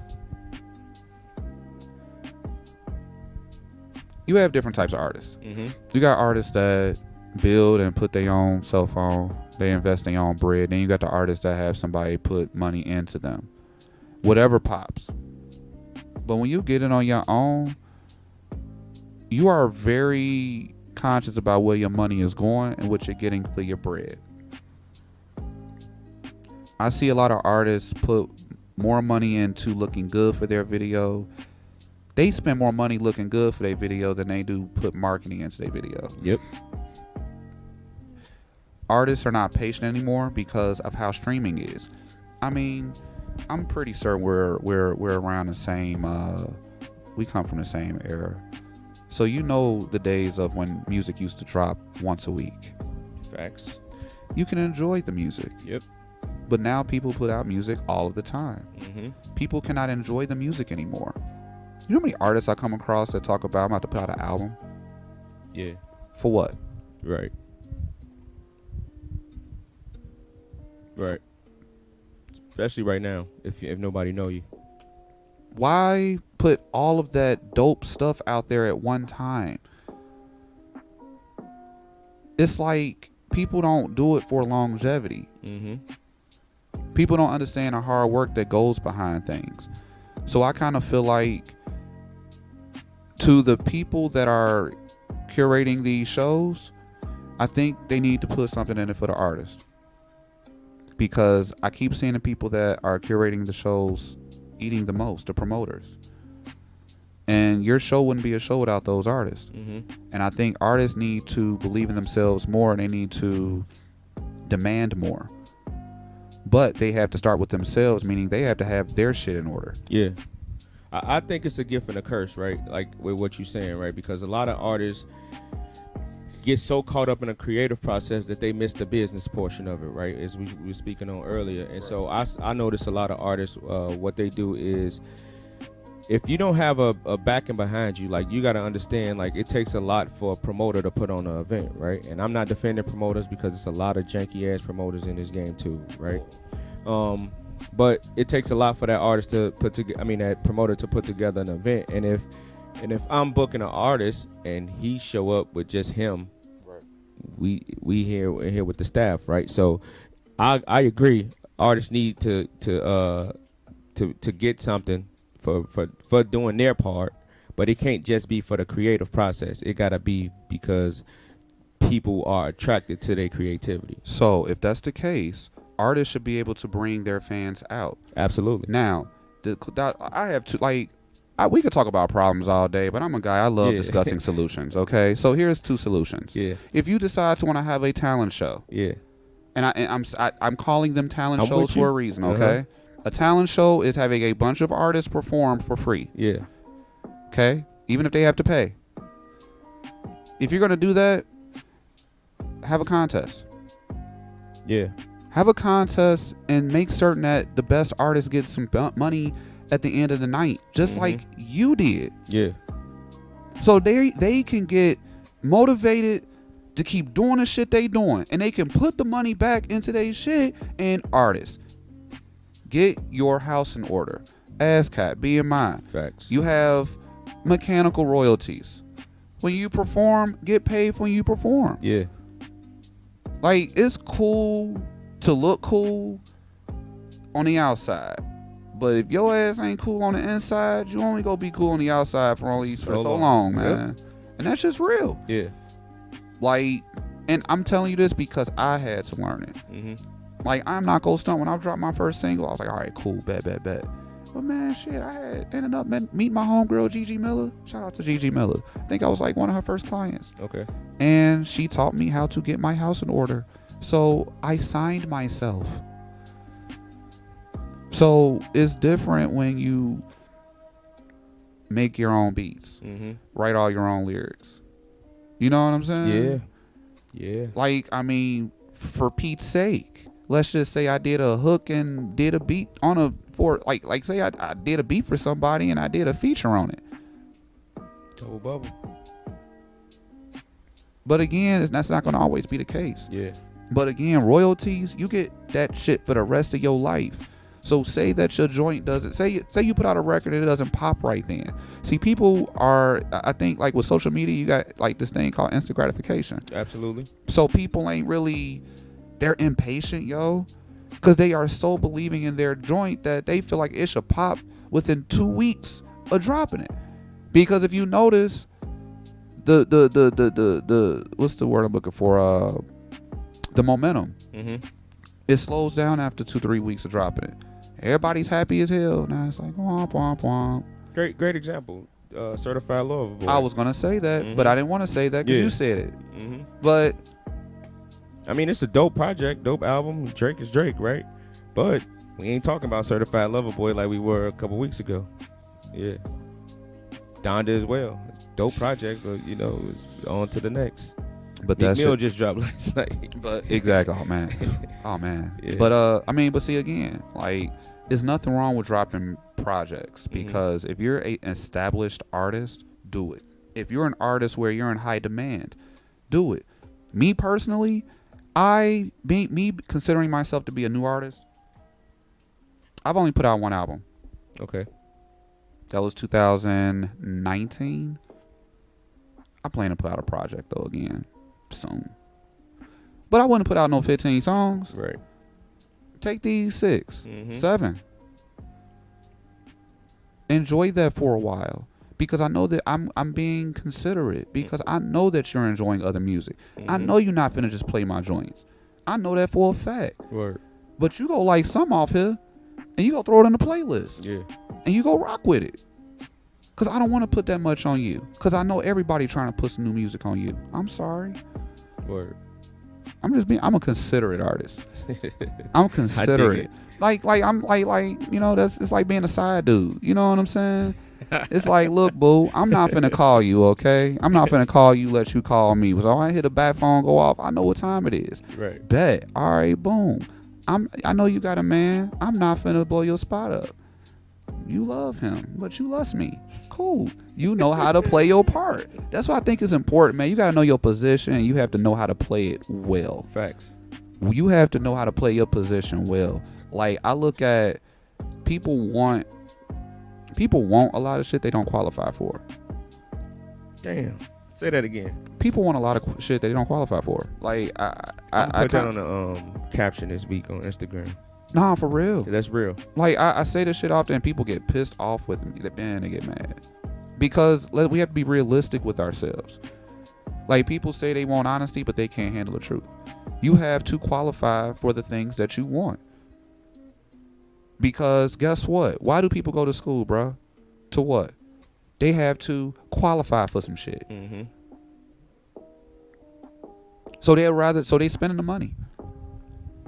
You have different types of artists. Mm-hmm. You got artists that build and put their own cell phone. They invest their own bread. Then you got the artists that have somebody put money into them. Whatever pops. But when you get it on your own, you are very conscious about where your money is going and what you're getting for your bread. I see a lot of artists put more money into looking good for their video. They spend more money looking good for their video than they do put marketing into their video. Yep. Artists are not patient anymore because of how streaming is. I mean, I'm pretty certain we're around the same. We come from the same era, so you know the days of when music used to drop once a week. Facts. You can enjoy the music. Yep. But now people put out music all of the time. Mm-hmm. People cannot enjoy the music anymore. You know how many artists I come across that talk about I'm about to put out an album? Yeah. For what? Right. Right. Especially right now, if nobody know you. Why put all of that dope stuff out there at one time? It's like people don't do it for longevity. Mm-hmm. People don't understand the hard work that goes behind things. So I kind of feel like, to the people that are curating these shows, I think they need to put something in it for the artist. Because I keep seeing the people that are curating the shows eating the most, the promoters. And your show wouldn't be a show without those artists. Mm-hmm. And I think artists need to believe in themselves more, and they need to demand more. But they have to start with themselves, meaning they have to have their shit in order. Yeah. I think it's a gift and a curse, right? Like with what you're saying, right? Because a lot of artists get so caught up in a creative process that they miss the business portion of it, right? As we were speaking on earlier. And so I notice a lot of artists, what they do is, if you don't have a backing behind you, like, you got to understand, like, it takes a lot for a promoter to put on an event, right? And I'm not defending promoters, because it's a lot of janky ass promoters in this game too, right? But it takes a lot for that artist to put together. I mean, that promoter to put together an event. And if I'm booking an artist and he show up with just him, right, we here with the staff, right? So I agree. Artists need to get something for doing their part, but it can't just be for the creative process. It gotta be because people are attracted to their creativity. So if that's the case, artists should be able to bring their fans out. Absolutely. Now, I have to, like, we could talk about problems all day, but I'm a guy, I love discussing solutions, okay? So here's two solutions. Yeah. If you decide to want to have a talent show, Yeah. and I'm calling them talent I'm shows with you. for a reason, okay? A talent show is having a bunch of artists perform for free. Yeah. Okay? Even if they have to pay. If you're going to do that, have a contest. Yeah. Have a contest and make certain that the best artist gets some money at the end of the night, just like you did. Yeah. So they can get motivated to keep doing the shit they doing, and they can put the money back into their shit. And artists, get your house in order. ASCAP, be in mind. Facts. You have mechanical royalties. When you perform, get paid when you perform. Yeah. Like, it's cool to look cool on the outside, but if your ass ain't cool on the inside, you only gonna be cool on the outside for so long, man. Yep. And that's just real. Yeah. Like, and I'm telling you this because I had to learn it. Mm-hmm. Like, I'm not gonna stunt. When I dropped my first single, I was like, all right, cool, bet. It But man, shit, I had ended up meeting my homegirl Gigi Miller. Shout out to Gigi Miller. I think I was like one of her first clients. Okay. And she taught me how to get my house in order. So I signed myself. So it's different when you make your own beats, write all your own lyrics. You know what I'm saying? Yeah. Like, I mean, for Pete's sake, let's just say I did a hook and did a beat on like say I did a beat for somebody and I did a feature on it. Double bubble. But again, that's not going to always be the case. Yeah. But again, royalties, you get that shit for the rest of your life. So say that your joint doesn't, say you put out a record and it doesn't pop right then. See, people are, I think, like with social media, you got like this thing called instant gratification. Absolutely. So people ain't really, they're impatient, yo. Because they are so believing in their joint that they feel like it should pop within 2 weeks of dropping it. Because if you notice, the what's the word I'm looking for? The momentum. It slows down after 2-3 weeks of dropping it. Everybody's happy as hell. Now it's like womp womp womp. Great example. Certified Lover Boy. I was gonna say that, but I didn't want to say that because you said it. But I mean, it's a dope project, dope album. Drake is Drake, right? But we ain't talking about Certified Lover Boy like we were a couple weeks ago. Yeah. Donda as well. Dope project, but you know, it's on to the next. But Meek that's Mill just dropped last night. But exactly. Oh man. Yeah. But I mean, but see again, like, there's nothing wrong with dropping projects because if you're an established artist, do it. If you're an artist where you're in high demand, do it. Me personally, me considering myself to be a new artist, I've only put out one album. Okay. That was 2019. I plan to put out a project though again soon. But I wouldn't put out no 15 songs. Right. Take these 6, 7. Enjoy that for a while. Because I know that I'm being considerate. Because I know that you're enjoying other music. I know you're not finna just play my joints. I know that for a fact. Word. But you go like some off here and you go throw it in the playlist. Yeah. And you go rock with it. Because I don't want to put that much on you. Because I know everybody trying to put some new music on you. I'm sorry. Word. I'm a considerate artist. I'm considerate. Like I'm like you know, it's like being a side dude. You know what I'm saying? It's like, look, boo, I'm not finna call you, okay? I'm not finna call you, let you call me. So I hit a bad phone go off. I know what time it is. Right. Bet. All right, boom. I know you got a man. I'm not finna blow your spot up. You love him, but you lust me. Cool. You know how to play your part. That's what I think is important, man. You gotta know your position and you have to know how to play it well. Facts. You have to know how to play your position well. Like, I look at people want a lot of shit they don't qualify for. Damn. Say that again. People want a lot of shit they don't qualify for. Like, I put that on the caption this week on Instagram. Nah, for real. That's real. Like, I say this shit often and people get pissed off with me. Man, they get mad. Because we have to be realistic with ourselves. Like, people say they want honesty, but they can't handle the truth. You have to qualify for the things that you want. Because guess what? Why do people go to school, bro? To what? They have to qualify for some shit. So they spending the money.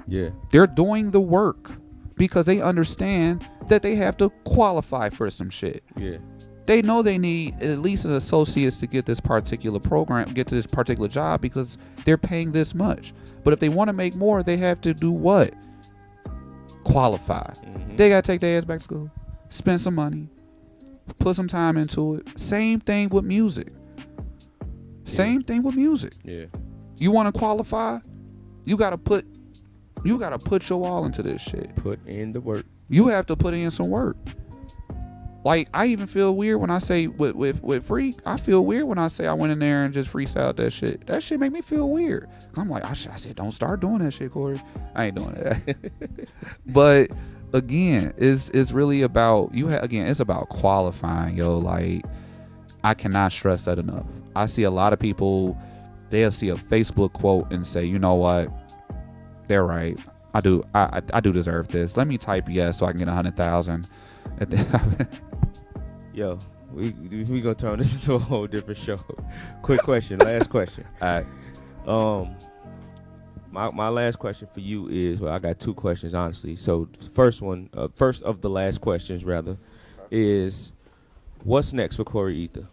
Yeah. They're doing the work because they understand that they have to qualify for some shit. Yeah. They know they need at least an associates to get this particular program, get to this particular job because they're paying this much. But if they want to make more, they have to do what? Qualify. They got to take their ass back to school, spend some money, put some time into it. Same thing with music. Same thing with music. Yeah. You want to qualify? You got to put your all into this shit. Put in the work. You have to put in some work. Like, I even feel weird when I say with Freak. I feel weird when I say I went in there and just freestyled that shit. That shit make me feel weird. I'm like, I said, don't start doing that shit, Corey. I ain't doing that. But again, it's really about it's about qualifying, yo. Like, I cannot stress that enough. I see a lot of people, they'll see a Facebook quote and say, you know what? They're right. I do deserve this. Let me type yes so I can get 100,000. Yo, we gonna turn this into a whole different show. Quick question, last question. All right. My last question for you is, well, I got two questions honestly. So first of the last questions rather, is what's next for Corey Ether?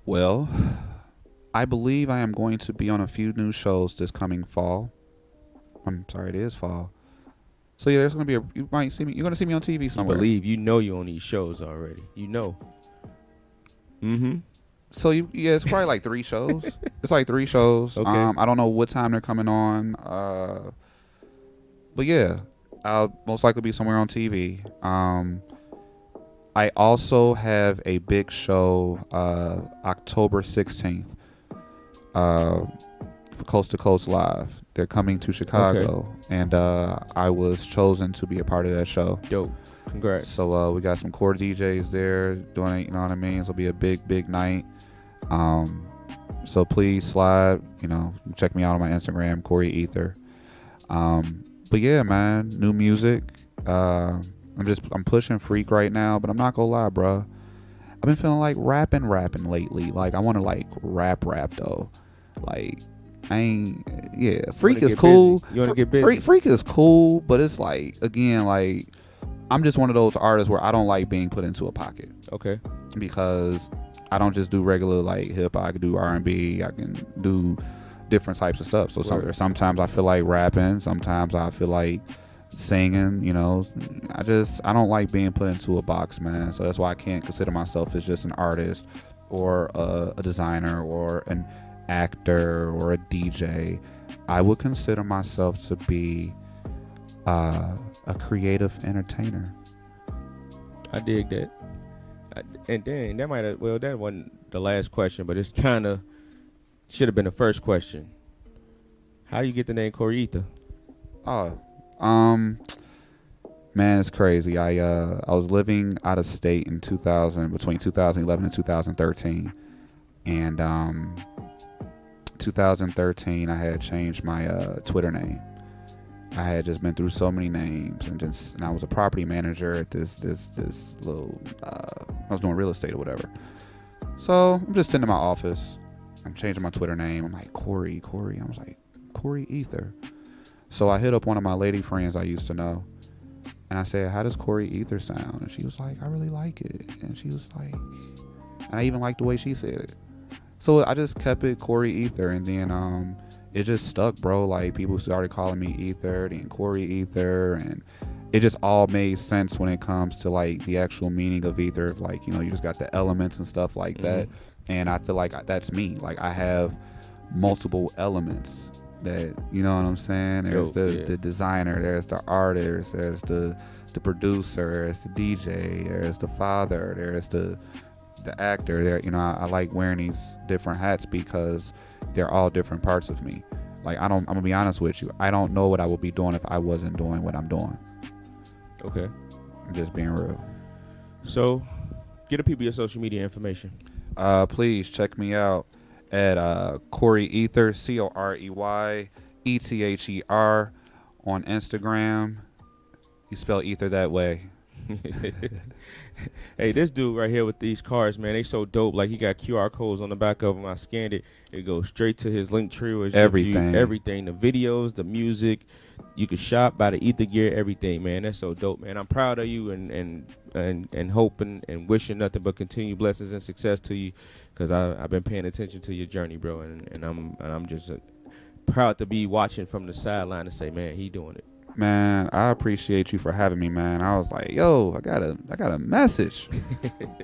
Well, I believe I am going to be on a few new shows this coming fall. I'm sorry, it is fall. So yeah, there's gonna be you might see me. You're gonna see me on TV somewhere. You know you on these shows already. You know. Mm-hmm. So it's probably like 3 shows. It's like 3 shows. Okay. I don't know what time they're coming on. But yeah, I'll most likely be somewhere on TV. I also have a big show October 16th for Coast to Coast Live. They're coming to Chicago, and I was chosen to be a part of that show. Dope. Congrats. So we got some core DJs there doing it, you know what I mean? It'll be a big night. So please slide, check me out on my Instagram, Corey Ether. But yeah, man, new music. I'm pushing Freak right now, but I'm not gonna lie, bro. I've been feeling like rapping lately. Like I want to like rap though. Like Freak is cool. Busy. You want to get busy? Freak is cool, but it's like again, like I'm just one of those artists where I don't like being put into a pocket. Okay. Because I don't just do regular like hip hop. I can do R&B. I can do different types of stuff. So sometimes I feel like rapping. Sometimes I feel like singing. I don't like being put into a box, man. So that's why I can't consider myself as just an artist or a designer or an actor or a DJ. I would consider myself to be a creative entertainer. I dig that. And dang, that wasn't the last question, but it's kind of should have been the first question. How do you get the name Corey Ether? Man, it's crazy. I was living out of state in between 2011 and 2013, and 2013 I had changed my Twitter name. I had just been through so many names, and I was a property manager at this little. I was doing real estate or whatever. So I'm just sitting in my office. I'm changing my Twitter name. I'm like Corey. I was like Corey Ether. So I hit up one of my lady friends I used to know, and I said, "How does Corey Ether sound?" And she was like, "I really like it." And she was like, and I even liked the way she said it. So I just kept it Corey Ether, and then it just stuck, bro. Like people started calling me Ether, then Corey Ether, and it just all made sense when it comes to like the actual meaning of ether. Like you just got the elements and stuff like that, and I feel like that's me. Like I have multiple elements that you know what I'm saying. There's the designer, there's the artist, there's the producer, there's the DJ, there's the father, there's the actor. There, I like wearing these different hats because they're all different parts of me. Like I'm gonna be honest with you. I don't know what I would be doing if I wasn't doing what I'm doing. Okay. I'm just being real. So, get the people your social media information. Please check me out at Corey Ether, CoreyEther on Instagram. You spell ether that way. Hey, this dude right here with these cards, man, they so dope. Like he got QR codes on the back of them. I scanned it. It goes straight to his link tree. Everything. Everything. The videos, the music. You can shop, buy the ether gear, everything, man. That's so dope, man. I'm proud of you and hoping and wishing nothing but continued blessings and success to you, because I've been paying attention to your journey, bro, and I'm just proud to be watching from the sideline and say, man, he doing it. Man, I appreciate you for having me, man. I was like, yo, I got a message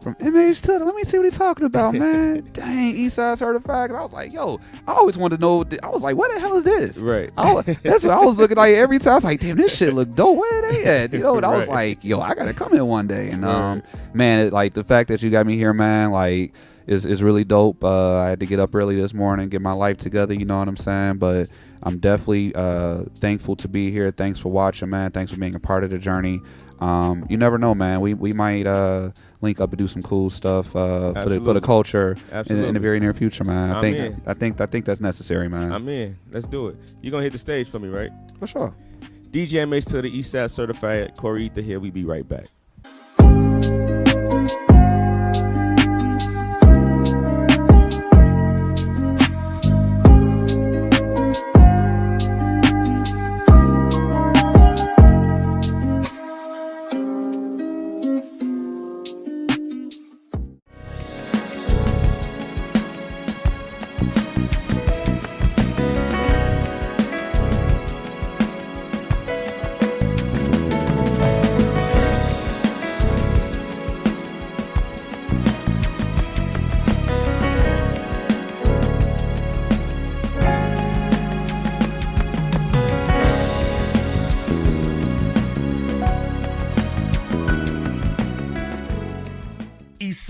from MH Tutter. Let me see what he's talking about, man. Dang, Eastside Certified. I was like, yo, I always wanted to know. I was like, what the hell is this? Right. That's what I was looking like every time. I was like, damn, this shit look dope. Where are they at? And I was like, yo, I gotta come here one day. And man, like the fact that you got me here, man, like is really dope. I had to get up early this morning, get my life together. You know what I'm saying? But I'm definitely thankful to be here. Thanks for watching, man. Thanks for being a part of the journey. You never know, man. We might link up and do some cool stuff for the culture in the very near future, man. I think that's necessary, man. I'm in. Let's do it. You're gonna hit the stage for me, right? For sure. DJ MH to the Eastside Certified. Corey Ether here. We be right back.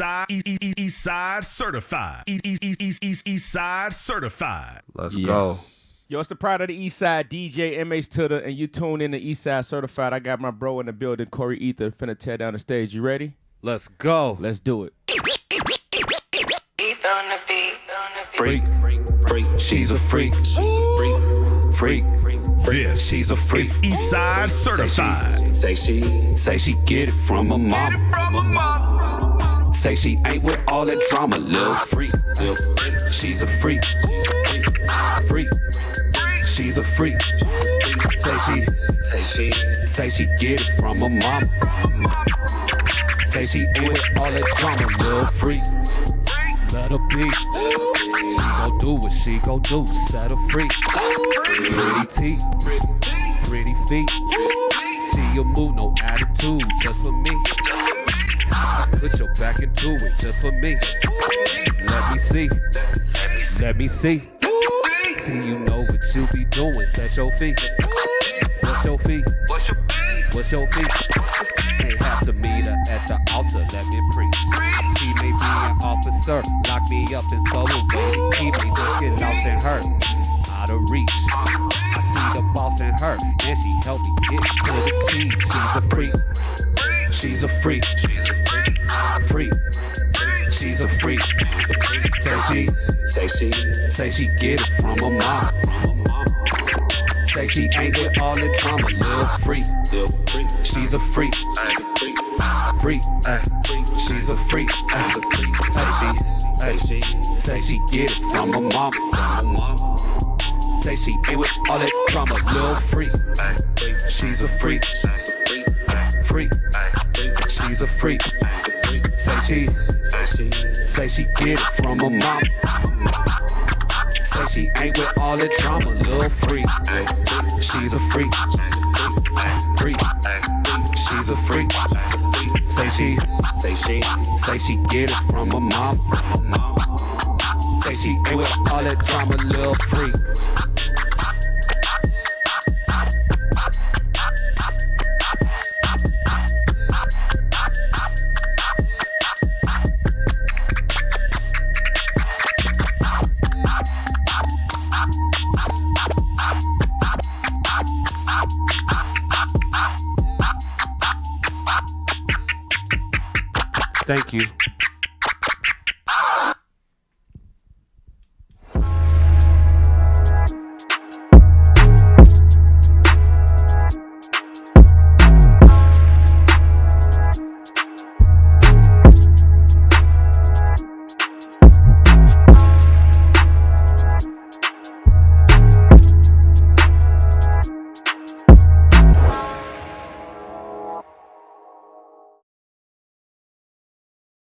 Eastside Certified. Eastside Certified. Let's go. Yo, it's the pride of the Eastside, DJ MH Tudor, and you tune in to Eastside Certified. I got my bro in the building, Corey Ether, finna tear down the stage. You ready? Let's go. Let's do it. Freak, she's a freak. Freak, This she's a freak. is Eastside Certified. Say she get it from her mama. Say she ain't with all that drama, little freak. She's a freak. Freak, she's a freak. Say she get it from her mama. Say she ain't with all that drama, little freak. Let her be. She gon' do what she gon' do. Set her free. Pretty teeth, pretty feet. She a move, no attitude, just for me. Put your back into it, just for me. Let me see. Let me see. See you know what you be doing. Set your feet. What's your feet? What's your feet? Ain't have to meet her at the altar. Let me preach. She may be an officer, lock me up and solo waiting. He may just get lost in her, out of reach. I see the boss in her, and she helped me get to the cheese. She's a freak. She's a freak. Freak. She's a freak. Say she get it from her mama. Say she ain't with all the drama, little freak. She's a freak. Freak. She's a freak. Say she get it from her mama. Say she ain't with all that drama, little freak. She's a freak. Freak. She's a freak. Say she get it from her mama. Say she ain't with all that drama, little freak. She's a freak. Freak. She's a freak. Say she get it from her mama. Say she ain't with all that drama, little freak. Thank you.